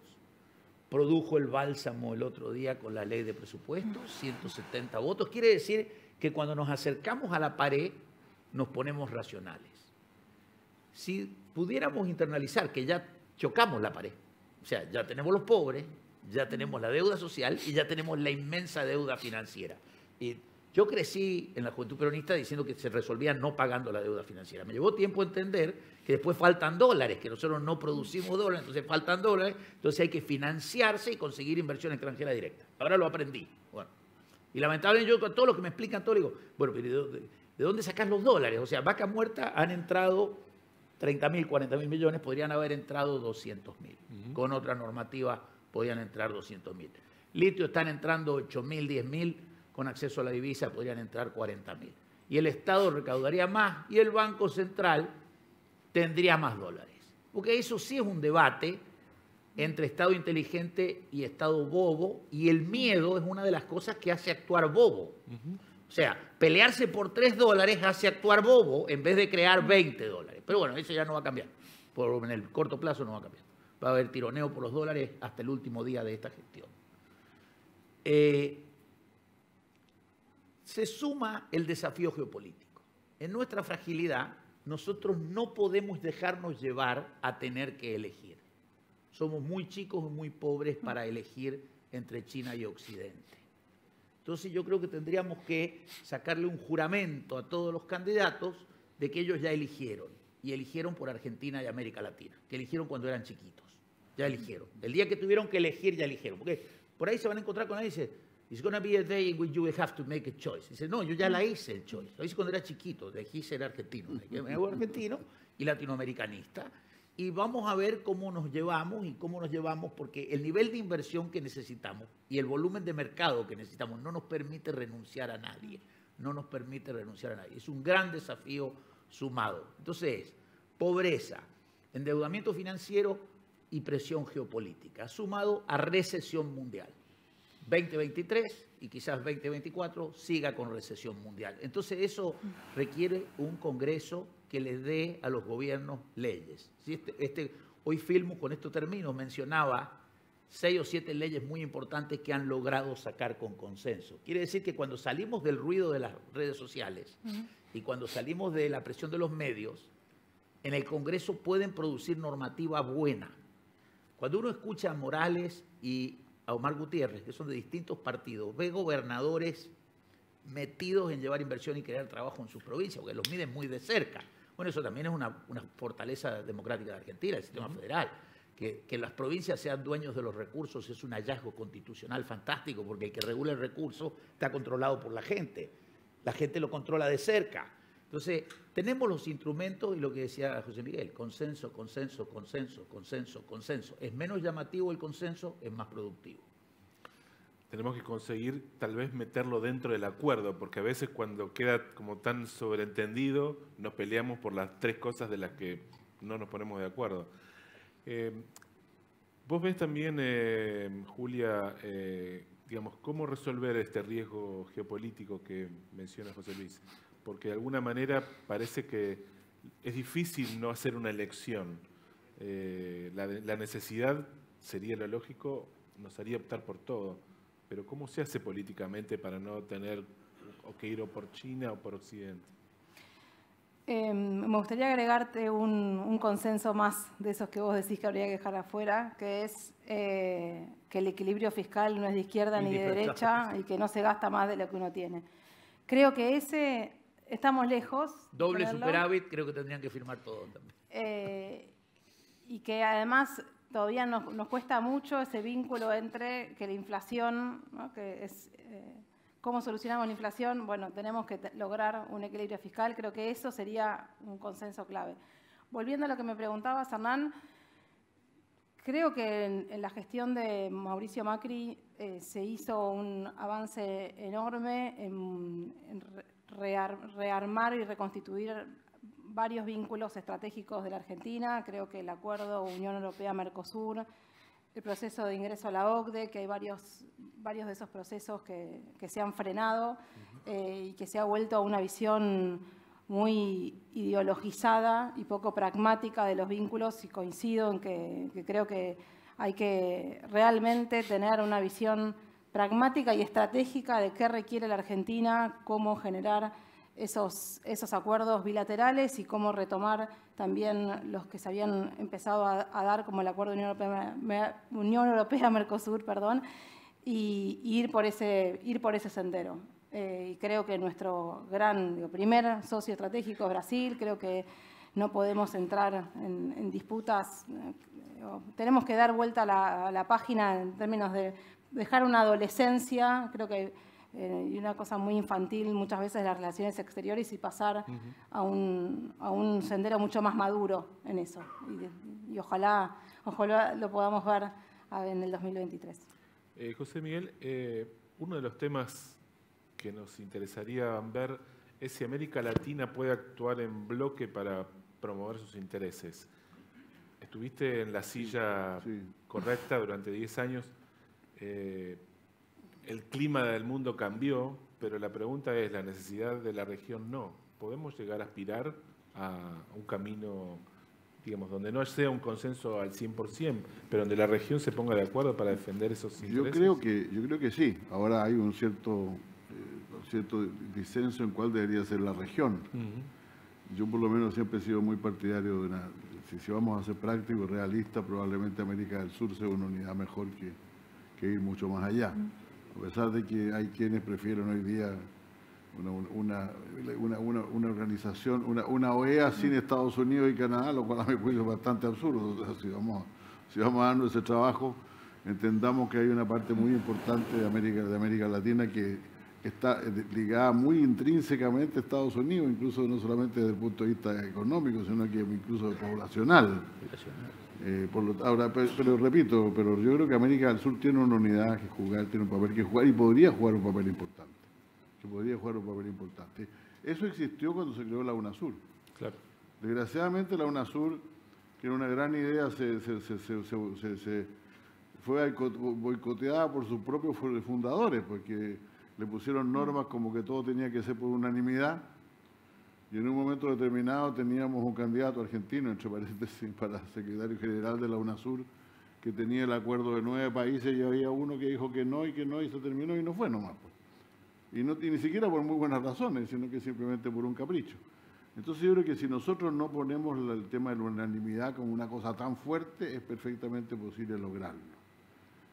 Produjo el bálsamo el otro día con la ley de presupuestos, 170 votos. Quiere decir que cuando nos acercamos a la pared nos ponemos racionales. Si pudiéramos internalizar que ya chocamos la pared, o sea, ya tenemos los pobres, ya tenemos la deuda social y ya tenemos la inmensa deuda financiera. Y yo crecí en la juventud peronista diciendo que se resolvía no pagando la deuda financiera. Me llevó tiempo entender que después faltan dólares, que nosotros no producimos dólares, entonces faltan dólares, entonces hay que financiarse y conseguir inversión extranjera directa. Ahora lo aprendí. Bueno, y lamentablemente yo con todo lo que me explican, todo digo, bueno, pero ¿de dónde sacas los dólares? O sea, Vaca Muerta han entrado 30.000, 40.000 millones, podrían haber entrado 200.000. Con otra normativa podrían entrar 200.000. Litio están entrando 8.000, 10.000. Con acceso a la divisa podrían entrar 40.000. Y el Estado recaudaría más y el Banco Central tendría más dólares. Porque eso sí es un debate entre Estado inteligente y Estado bobo, y el miedo es una de las cosas que hace actuar bobo. O sea, pelearse por $3 hace actuar bobo en vez de crear $20. Pero bueno, eso ya no va a cambiar. En el corto plazo no va a cambiar. Va a haber tironeo por los dólares hasta el último día de esta gestión. Se suma el desafío geopolítico. En nuestra fragilidad, nosotros no podemos dejarnos llevar a tener que elegir. Somos muy chicos y muy pobres para elegir entre China y Occidente. Entonces yo creo que tendríamos que sacarle un juramento a todos los candidatos de que ellos ya eligieron. Y eligieron por Argentina y América Latina. Que eligieron cuando eran chiquitos. Ya eligieron. El día que tuvieron que elegir, ya eligieron. Porque por ahí se van a encontrar con alguien y dice, it's going to be a day in which you will have to make a choice. Dice, no, yo ya la hice el choice. Lo hice cuando era chiquito. Elegí ser argentino. Me hago argentino y latinoamericanista. Y vamos a ver cómo nos llevamos porque el nivel de inversión que necesitamos y el volumen de mercado que necesitamos no nos permite renunciar a nadie. No nos permite renunciar a nadie. Es un gran desafío sumado. Entonces, pobreza, endeudamiento financiero y presión geopolítica, sumado a recesión mundial. 2023 y quizás 2024 siga con recesión mundial. Entonces, eso requiere un Congreso que le dé a los gobiernos leyes. Hoy Filmus, con esto termino, mencionaba 6 o 7 leyes muy importantes que han logrado sacar con consenso. Quiere decir que cuando salimos del ruido de las redes sociales y cuando salimos de la presión de los medios, en el Congreso pueden producir normativa buena. Cuando uno escucha a Morales y a Omar Gutiérrez, que son de distintos partidos, ve gobernadores metidos en llevar inversión y crear trabajo en sus provincias, porque los miden muy de cerca. Bueno, eso también es una fortaleza democrática de Argentina, el sistema federal. Que las provincias sean dueños de los recursos es un hallazgo constitucional fantástico, porque el que regula el recurso está controlado por la gente lo controla de cerca. Entonces, tenemos los instrumentos y lo que decía José Miguel, consenso, consenso, consenso, consenso, consenso. Es menos llamativo el consenso, es más productivo. Tenemos que conseguir tal vez meterlo dentro del acuerdo, porque a veces cuando queda como tan sobreentendido, nos peleamos por las 3 cosas de las que no nos ponemos de acuerdo. Vos ves también, Julia, digamos, cómo resolver este riesgo geopolítico que menciona José Luis, porque de alguna manera parece que es difícil no hacer una elección. La necesidad sería lo lógico, nos haría optar por todo, pero ¿cómo se hace políticamente para no tener o que ir o por China o por Occidente? Me gustaría agregarte un consenso más de esos que vos decís que habría que dejar afuera, que es que el equilibrio fiscal no es de izquierda ni de derecha y que no se gasta más de lo que uno tiene. Creo que estamos lejos. Doble superávit, creo que tendrían que firmar todos también. Y que además todavía nos cuesta mucho ese vínculo entre que la inflación, ¿no? Que es... ¿Cómo solucionamos la inflación? Bueno, tenemos que lograr un equilibrio fiscal. Creo que eso sería un consenso clave. Volviendo a lo que me preguntabas, Hernán, creo que en la gestión de Mauricio Macri se hizo un avance enorme en rearmar y reconstituir varios vínculos estratégicos de la Argentina. Creo que el acuerdo Unión Europea-Mercosur, el proceso de ingreso a la OCDE, que hay varios de esos procesos que se han frenado y que se ha vuelto a una visión muy ideologizada y poco pragmática de los vínculos, y coincido en que creo que hay que realmente tener una visión pragmática y estratégica de qué requiere la Argentina, cómo generar esos acuerdos bilaterales y cómo retomar también los que se habían empezado a dar, como el acuerdo Unión Europea-Mercosur, y ir por ese sendero. Y creo que nuestro primer socio estratégico es Brasil. Creo que no podemos entrar en disputas. Tenemos que dar vuelta a la página en términos de dejar una adolescencia, creo que y una cosa muy infantil muchas veces de las relaciones exteriores, y pasar a un sendero mucho más maduro en eso. Y ojalá lo podamos ver en el 2023. José Miguel, uno de los temas que nos interesaría ver es si América Latina puede actuar en bloque para promover sus intereses. Estuviste en la silla correcta durante 10 años. el clima del mundo cambió, pero la pregunta es, la necesidad de la región no. ¿Podemos llegar a aspirar a un camino, digamos, donde no sea un consenso al 100%, pero donde la región se ponga de acuerdo para defender esos intereses? Yo creo que sí. Ahora hay un cierto disenso en cuál debería ser la región. Yo por lo menos siempre he sido muy partidario de si vamos a ser prácticos, realistas, probablemente América del Sur sea una unidad mejor que ir mucho más allá. A pesar de que hay quienes prefieren hoy día una organización, una OEA sin Estados Unidos y Canadá, lo cual a mi juicio es bastante absurdo. O sea, si vamos a darnos ese trabajo, entendamos que hay una parte muy importante de América Latina que está ligada muy intrínsecamente a Estados Unidos, incluso no solamente desde el punto de vista económico, sino que incluso poblacional. Pero repito, yo creo que América del Sur tiene una unidad que jugar, tiene un papel que jugar y podría jugar un papel importante. Eso existió cuando se creó la UNASUR. Claro. Desgraciadamente la UNASUR, que era una gran idea, fue boicoteada por sus propios fundadores, porque le pusieron normas como que todo tenía que ser por unanimidad, y en un momento determinado teníamos un candidato argentino, entre paréntesis, para secretario general de la UNASUR, que tenía el acuerdo de 9 países y había uno que dijo que no, y se terminó y no fue nomás. Pues. Y ni siquiera por muy buenas razones, sino que simplemente por un capricho. Entonces yo creo que si nosotros no ponemos el tema de la unanimidad como una cosa tan fuerte, es perfectamente posible lograrlo.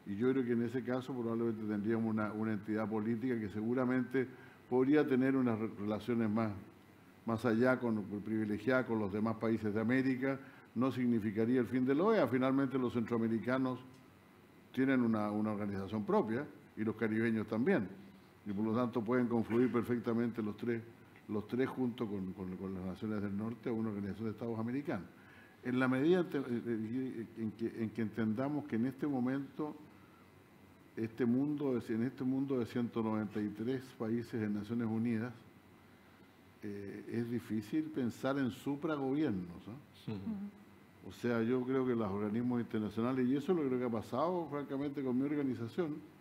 Y yo creo que en ese caso probablemente tendríamos una entidad política que seguramente podría tener unas relaciones más allá, privilegiadas con los demás países de América. No significaría el fin de la OEA. Finalmente los centroamericanos tienen una organización propia y los caribeños también. Y por lo tanto pueden confluir perfectamente los tres junto con las naciones del norte a una organización de Estados americanos. En la medida en que entendamos que en este momento, en este mundo de 193 países en Naciones Unidas, es difícil pensar en supragobiernos, ¿no? O sea, yo creo que los organismos internacionales, y eso es lo que creo que ha pasado, francamente, con mi organización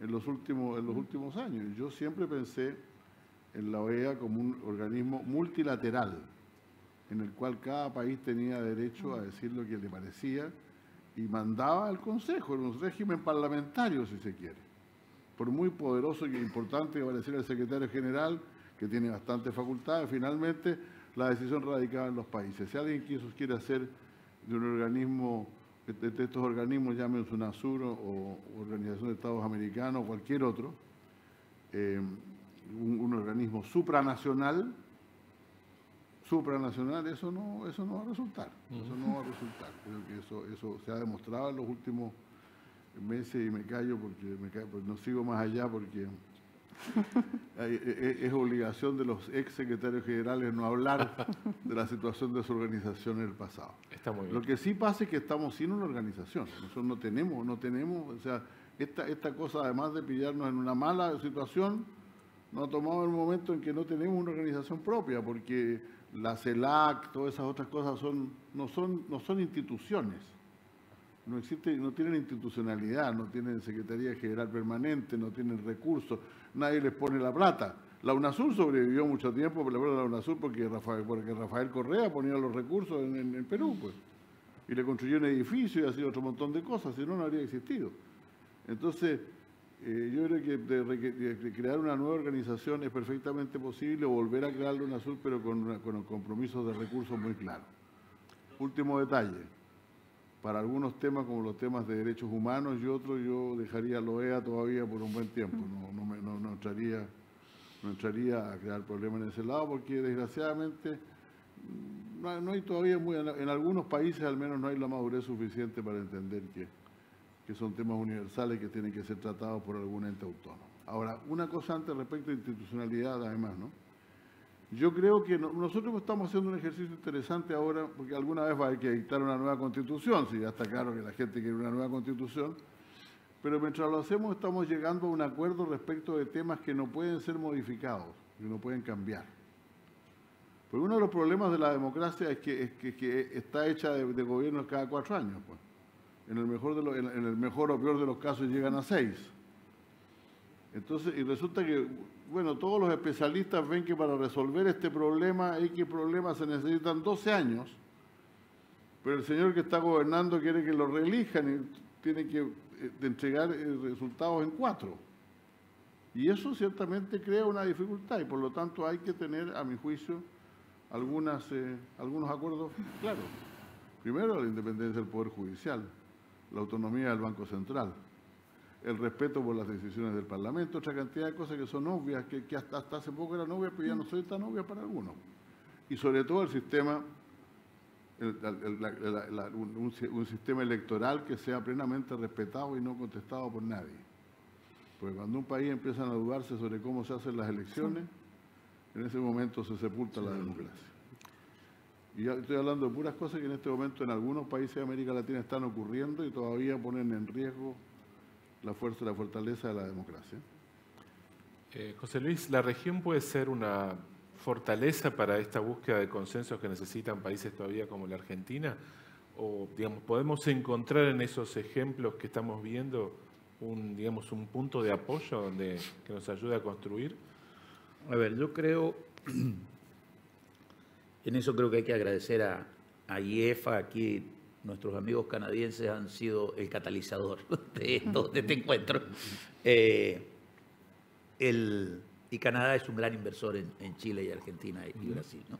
en los últimos años. Yo siempre pensé en la OEA como un organismo multilateral, en el cual cada país tenía derecho a decir lo que le parecía y mandaba al Consejo, en un régimen parlamentario, si se quiere. Por muy poderoso y importante que pareciera el secretario general, que tiene bastantes facultades, finalmente la decisión radicaba en los países. Si alguien quiere hacer de un organismo, de estos organismos, llámense UNASUR o Organización de Estados Americanos o cualquier otro, un organismo supranacional, eso no va a resultar. Eso no va a resultar. Creo que eso se ha demostrado en los últimos meses y me callo porque no sigo más allá porque es obligación de los ex secretarios generales no hablar de la situación de su organización en el pasado. Está muy bien. Lo que sí pasa es que estamos sin una organización. Nosotros no tenemos, o sea, esta cosa, además de pillarnos en una mala situación, nos ha tomado en un momento en que no tenemos una organización propia, porque la CELAC, todas esas otras cosas no son instituciones. No tienen institucionalidad, no tienen Secretaría General Permanente, no tienen recursos, nadie les pone la plata. La UNASUR sobrevivió mucho tiempo, pero la UNASUR porque Rafael Correa ponía los recursos en Perú, pues. Y le construyó un edificio y hacía otro montón de cosas, si no, no habría existido. Entonces, yo creo que de crear una nueva organización es perfectamente posible, o volver a crear la UNASUR, pero con compromisos de recursos muy claros. Último detalle. Para algunos temas, como los temas de derechos humanos y otros, yo dejaría la OEA todavía por un buen tiempo. No entraría a crear problemas en ese lado, porque desgraciadamente no hay todavía, en algunos países al menos no hay la madurez suficiente para entender que son temas universales que tienen que ser tratados por algún ente autónomo. Ahora, una cosa antes respecto a institucionalidad, además, ¿no? Yo creo que nosotros estamos haciendo un ejercicio interesante ahora, porque alguna vez va a haber que dictar una nueva constitución, si ya está claro que la gente quiere una nueva constitución, pero mientras lo hacemos estamos llegando a un acuerdo respecto de temas que no pueden ser modificados, que no pueden cambiar. Porque uno de los problemas de la democracia es que está hecha de gobiernos cada 4 años, pues. En el mejor o peor de los casos llegan a 6. Entonces, y resulta que, bueno, todos los especialistas ven que para resolver este problema, se necesitan 12 años, pero el señor que está gobernando quiere que lo reelijan y tiene que entregar resultados en 4. Y eso ciertamente crea una dificultad y por lo tanto hay que tener, a mi juicio, algunos acuerdos claros. Primero, la independencia del Poder Judicial, la autonomía del Banco Central, el respeto por las decisiones del Parlamento, otra cantidad de cosas que son obvias, que hasta hace poco eran obvias, pero ya no son tan obvias para algunos. Y sobre todo el sistema, un sistema electoral que sea plenamente respetado y no contestado por nadie. Porque cuando un país empiezan a dudarse sobre cómo se hacen las elecciones, en ese momento se sepulta la democracia. Y ya estoy hablando de puras cosas que en este momento en algunos países de América Latina están ocurriendo y todavía ponen en riesgo la fuerza y la fortaleza de la democracia. José Luis, ¿la región puede ser una fortaleza para esta búsqueda de consensos que necesitan países todavía como la Argentina? ¿O digamos, podemos encontrar en esos ejemplos que estamos viendo un punto de apoyo que nos ayude a construir? A ver, yo creo, en eso creo que hay que agradecer a IEFA. Aquí nuestros amigos canadienses han sido el catalizador de este encuentro. Y Canadá es un gran inversor en Chile y Argentina y Brasil, ¿no?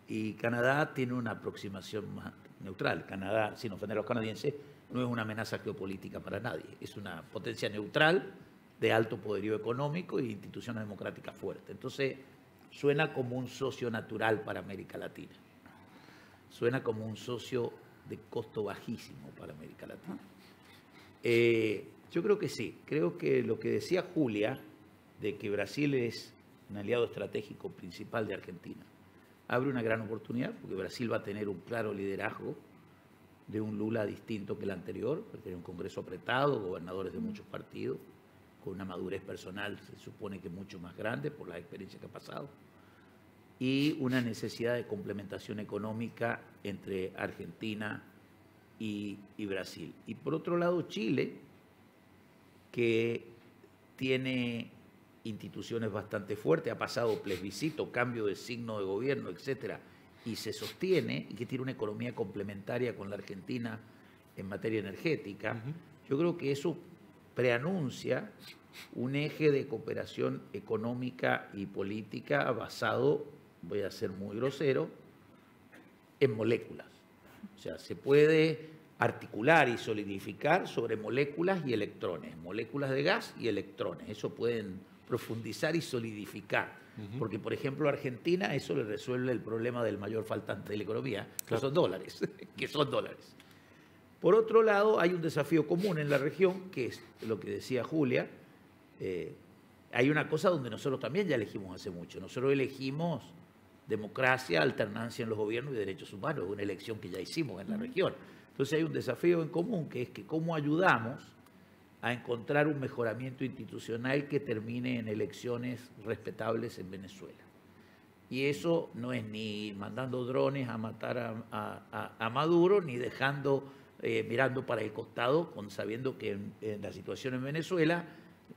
Y Canadá tiene una aproximación más neutral. Canadá, sin ofender a los canadienses, no es una amenaza geopolítica para nadie. Es una potencia neutral de alto poderío económico e instituciones democráticas fuertes. Entonces, suena como un socio natural para América Latina. Suena como un socio de costo bajísimo para América Latina. Yo creo que sí. Creo que lo que decía Julia, de que Brasil es un aliado estratégico principal de Argentina, abre una gran oportunidad, porque Brasil va a tener un claro liderazgo de un Lula distinto que el anterior, va a tener un Congreso apretado, gobernadores de muchos partidos, con una madurez personal, se supone que mucho más grande por la experiencia que ha pasado, y una necesidad de complementación económica entre Argentina y Brasil. Y por otro lado, Chile, que tiene instituciones bastante fuertes, ha pasado plebiscito, cambio de signo de gobierno, etcétera, y se sostiene, y que tiene una economía complementaria con la Argentina en materia energética. Yo creo que eso preanuncia un eje de cooperación económica y política basado, voy a ser muy grosero, en moléculas. O sea, se puede articular y solidificar sobre moléculas y electrones, moléculas de gas y electrones. Eso pueden profundizar y solidificar. Porque, por ejemplo, a Argentina eso le resuelve el problema del mayor faltante de la economía, que son dólares. Por otro lado, hay un desafío común en la región, que es lo que decía Julia. Hay una cosa donde nosotros también ya elegimos hace mucho. Nosotros elegimos democracia, alternancia en los gobiernos y derechos humanos, una elección que ya hicimos en la región. Entonces hay un desafío en común, que es que cómo ayudamos a encontrar un mejoramiento institucional que termine en elecciones respetables en Venezuela. Y eso no es ni mandando drones a matar a Maduro, ni dejando, mirando para el costado, sabiendo que en la situación en Venezuela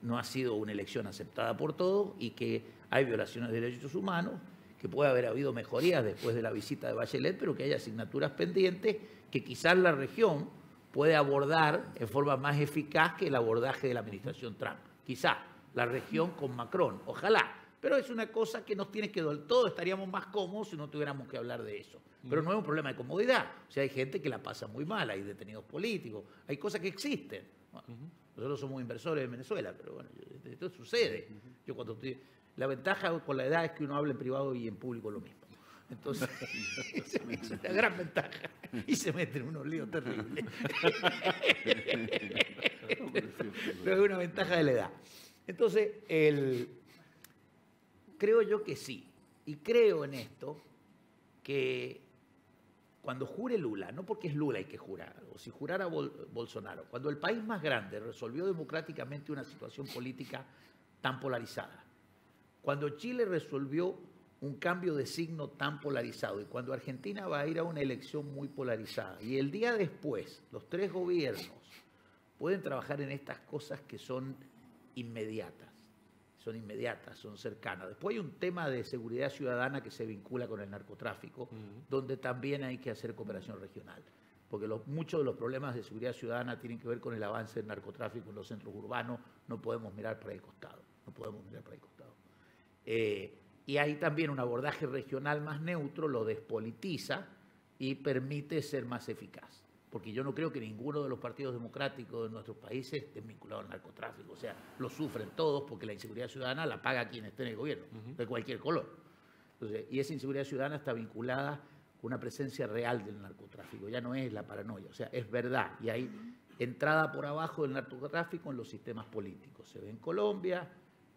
no ha sido una elección aceptada por todos y que hay violaciones de derechos humanos, que puede haber habido mejorías después de la visita de Bachelet, pero que hay asignaturas pendientes que quizás la región puede abordar en forma más eficaz que el abordaje de la administración Trump. Quizá la región con Macron, ojalá. Pero es una cosa que nos tiene que doler. Todos estaríamos más cómodos si no tuviéramos que hablar de eso. Pero no es un problema de comodidad. O sea, hay gente que la pasa muy mal, hay detenidos políticos, hay cosas que existen. Bueno, nosotros somos inversores en Venezuela, pero bueno, esto sucede. Yo cuando la ventaja con la edad es que uno habla en privado y en público lo mismo. Entonces, es una gran ventaja. Y se mete en unos líos terribles. Pero es una ventaja de la edad. Entonces, creo yo que sí. Y creo en esto, que cuando jure Lula, no porque es Lula hay que jurar, o si jurara Bolsonaro, cuando el país más grande resolvió democráticamente una situación política tan polarizada, cuando Chile resolvió un cambio de signo tan polarizado y cuando Argentina va a ir a una elección muy polarizada y el día después los tres gobiernos pueden trabajar en estas cosas que son inmediatas. Son cercanas. Después hay un tema de seguridad ciudadana que se vincula con el narcotráfico, donde también hay que hacer cooperación regional. Porque muchos de los problemas de seguridad ciudadana tienen que ver con el avance del narcotráfico en los centros urbanos. No podemos mirar para el costado. Y hay también un abordaje regional más neutro, lo despolitiza y permite ser más eficaz. Porque yo no creo que ninguno de los partidos democráticos de nuestros países esté vinculado al narcotráfico. O sea, lo sufren todos porque la inseguridad ciudadana la paga quien esté en el gobierno, de cualquier color. Entonces, y esa inseguridad ciudadana está vinculada con una presencia real del narcotráfico. Ya no es la paranoia, o sea, es verdad. Y hay entrada por abajo del narcotráfico en los sistemas políticos. Se ve en Colombia,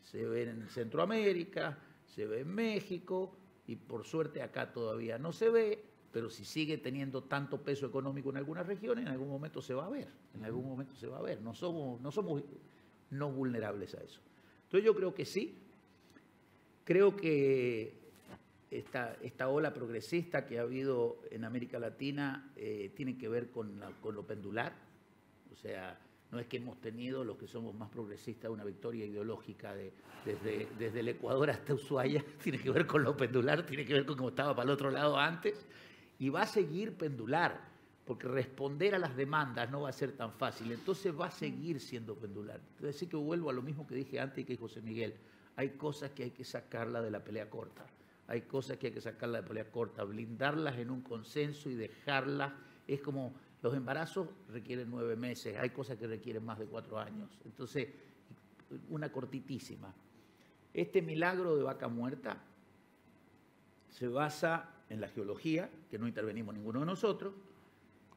se ve en Centroamérica, se ve en México y por suerte acá todavía no se ve. Pero si sigue teniendo tanto peso económico en algunas regiones, en algún momento se va a ver. No somos no vulnerables a eso. Entonces yo creo que sí. Creo que esta ola progresista que ha habido en América Latina tiene que ver con lo pendular. O sea, no es que hemos tenido, los que somos más progresistas, una victoria ideológica desde el Ecuador hasta Ushuaia. Tiene que ver con lo pendular, tiene que ver con cómo estaba para el otro lado antes. Y va a seguir pendular, porque responder a las demandas no va a ser tan fácil. Entonces va a seguir siendo pendular. Así que vuelvo a lo mismo que dije antes y que José Miguel. Hay cosas que hay que sacarlas de la pelea corta. Blindarlas en un consenso y dejarlas. Es como los embarazos requieren 9 meses. Hay cosas que requieren más de 4 años. Entonces, una cortitísima. Este milagro de Vaca Muerta se basa en la geología, que no intervenimos ninguno de nosotros,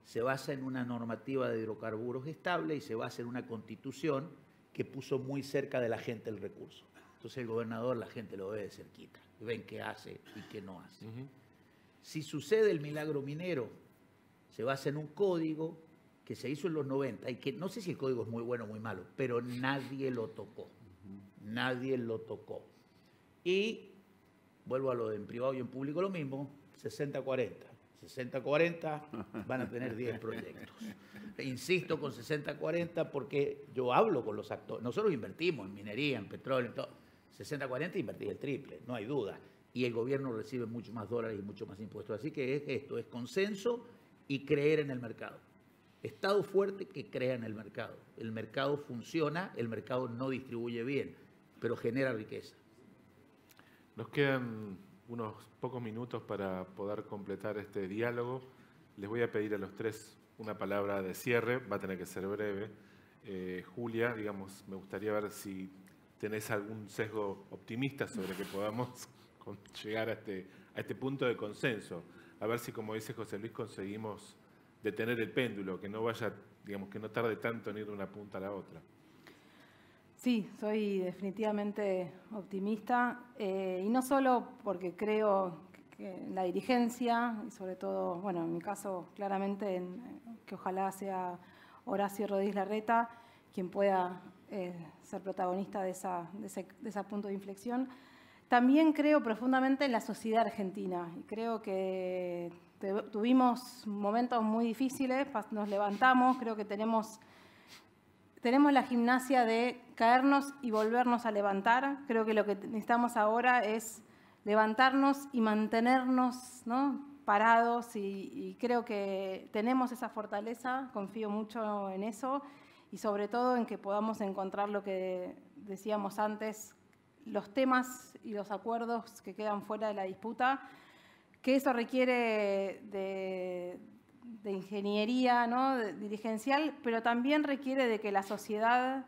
se basa en una normativa de hidrocarburos estable y se basa en una constitución que puso muy cerca de la gente el recurso. Entonces el gobernador, la gente lo ve de cerquita, ven qué hace y qué no hace. Si sucede el milagro minero, se basa en un código que se hizo en los 90 y que no sé si el código es muy bueno o muy malo, pero nadie lo tocó. Y vuelvo a lo de en privado y en público lo mismo, 60-40. 60-40 van a tener 10 proyectos. Insisto con 60-40 porque yo hablo con los actores. Nosotros invertimos en minería, en petróleo, en todo. 60-40 invertí el triple, no hay duda. Y el gobierno recibe mucho más dólares y mucho más impuestos. Así que esto es consenso y creer en el mercado. Estado fuerte que crea en el mercado. El mercado funciona, el mercado no distribuye bien, pero genera riqueza. Nos quedan unos pocos minutos para poder completar este diálogo. Les voy a pedir a los tres una palabra de cierre, va a tener que ser breve. Julia, digamos, me gustaría ver si tenés algún sesgo optimista sobre que podamos llegar a este punto de consenso. A ver si, como dice José Luis, conseguimos detener el péndulo, que no vaya, digamos, que no tarde tanto en ir de una punta a la otra. Sí, soy definitivamente optimista y no solo porque creo que en la dirigencia y sobre todo, bueno, en mi caso claramente que ojalá sea Horacio Rodríguez Larreta quien pueda ser protagonista de ese punto de inflexión. También creo profundamente en la sociedad argentina y creo que tuvimos momentos muy difíciles, nos levantamos, creo que tenemos la gimnasia de caernos y volvernos a levantar. Creo que lo que necesitamos ahora es levantarnos y mantenernos, ¿no?, parados y creo que tenemos esa fortaleza, confío mucho en eso y sobre todo en que podamos encontrar lo que decíamos antes, los temas y los acuerdos que quedan fuera de la disputa, que eso requiere de ingeniería, ¿no?, dirigencial, pero también requiere de que la sociedad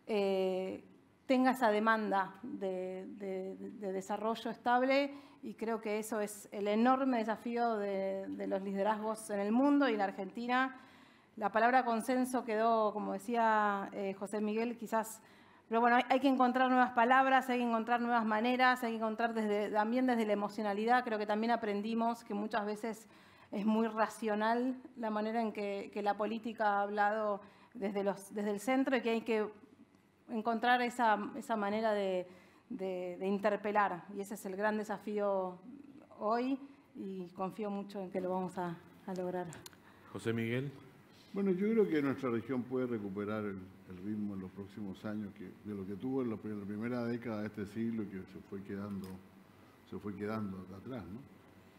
tenga esa demanda de desarrollo estable y creo que eso es el enorme desafío de los liderazgos en el mundo y en la Argentina. La palabra consenso quedó, como decía José Miguel, quizás, pero bueno, hay que encontrar nuevas palabras, hay que encontrar nuevas maneras, hay que encontrar también desde la emocionalidad. Creo que también aprendimos que muchas veces es muy racional la manera en que la política ha hablado desde el centro y que hay que encontrar esa manera de interpelar. Y ese es el gran desafío hoy y confío mucho en que lo vamos a lograr. José Miguel. Bueno, yo creo que nuestra región puede recuperar el ritmo en los próximos años de lo que tuvo en la primera década de este siglo, que se fue quedando atrás, ¿no?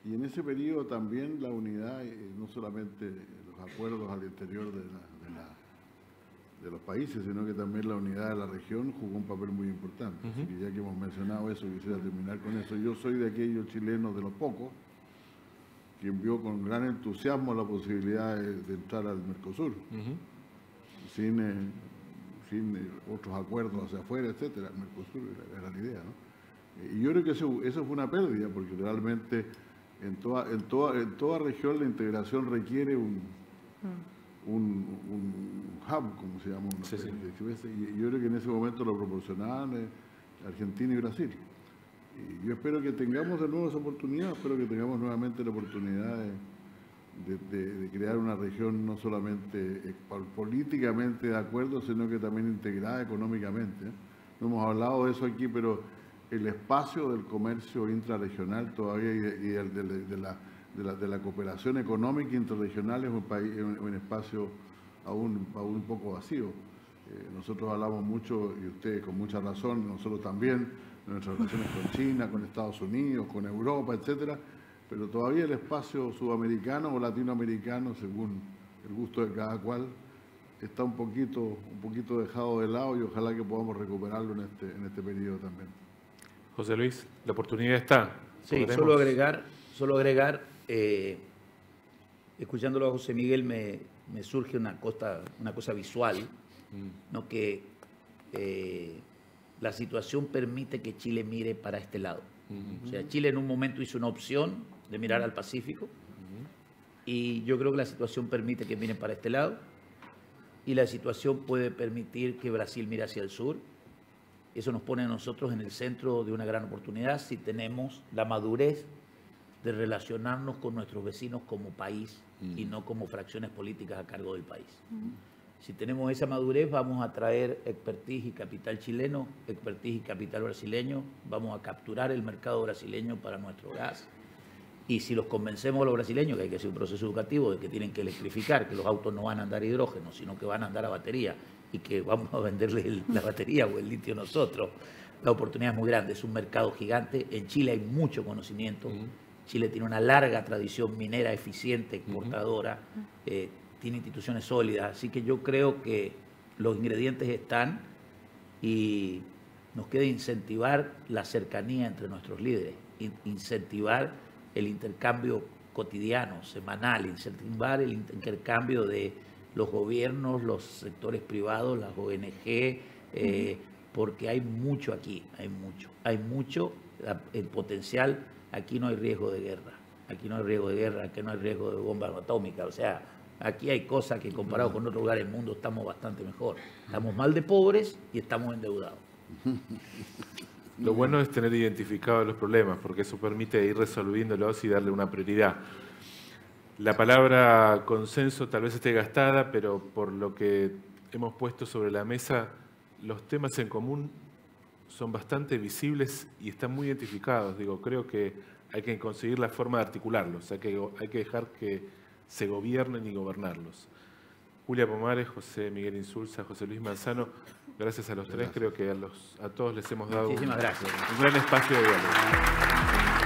Y en ese periodo también la unidad, no solamente los acuerdos al interior de los países, sino que también la unidad de la región jugó un papel muy importante. Así que ya que hemos mencionado eso, quisiera terminar con eso. Yo soy de aquellos chilenos, de los pocos, quien vio con gran entusiasmo la posibilidad de entrar al Mercosur, sin otros acuerdos hacia afuera, etcétera. El Mercosur era la idea, ¿no? Y yo creo que eso fue una pérdida, porque realmente en toda región la integración requiere un hub, como se llama. Sí, sí. Y yo creo que en ese momento lo proporcionaban Argentina y Brasil. Y yo espero que tengamos de nuevo esa oportunidad, espero que tengamos nuevamente la oportunidad de crear una región no solamente políticamente de acuerdo, sino que también integrada económicamente. No hemos hablado de eso aquí, pero el espacio del comercio intrarregional todavía y de la cooperación económica intrarregional es un espacio aún un poco vacío. Nosotros hablamos mucho, y ustedes con mucha razón, nosotros también, de nuestras relaciones con China, con Estados Unidos, con Europa, etcétera, pero todavía el espacio sudamericano o latinoamericano, según el gusto de cada cual, está un poquito dejado de lado, y ojalá que podamos recuperarlo en este periodo también. José Luis, la oportunidad está. Sí, solo agregar, escuchándolo a José Miguel me surge una cosa visual, ¿no? Que la situación permite que Chile mire para este lado. O sea, Chile en un momento hizo una opción de mirar al Pacífico, y yo creo que la situación permite que miren para este lado, y la situación puede permitir que Brasil mire hacia el sur. Eso nos pone a nosotros en el centro de una gran oportunidad si tenemos la madurez de relacionarnos con nuestros vecinos como país y no como fracciones políticas a cargo del país. Si tenemos esa madurez, vamos a traer expertise y capital chileno, expertise y capital brasileño, vamos a capturar el mercado brasileño para nuestro gas. Y si los convencemos a los brasileños que hay que hacer un proceso educativo, de que tienen que electrificar, que los autos no van a andar a hidrógeno, sino que van a andar a batería, y que vamos a venderle la batería o el litio nosotros, la oportunidad es muy grande, es un mercado gigante. En Chile hay mucho conocimiento, Chile tiene una larga tradición minera eficiente, exportadora, tiene instituciones sólidas, así que yo creo que los ingredientes están, y nos queda incentivar la cercanía entre nuestros líderes, incentivar el intercambio cotidiano, semanal, incentivar el intercambio de los gobiernos, los sectores privados, las ONG, porque hay mucho aquí, hay mucho, el potencial. Aquí no hay riesgo de guerra, aquí no hay riesgo de bomba atómica, o sea, aquí hay cosas que comparado con otros lugares del mundo estamos bastante mejor. Estamos mal de pobres y estamos endeudados. Lo bueno es tener identificados los problemas, porque eso permite ir resolviéndolos y darle una prioridad. La palabra consenso tal vez esté gastada, pero por lo que hemos puesto sobre la mesa, los temas en común son bastante visibles y están muy identificados. Creo que hay que conseguir la forma de articularlos, hay que dejar que se gobiernen y gobernarlos. Julia Pomares, José Miguel Insulza, José Luis Manzano, gracias a los tres, creo que a todos les hemos dado un gran espacio de diálogo.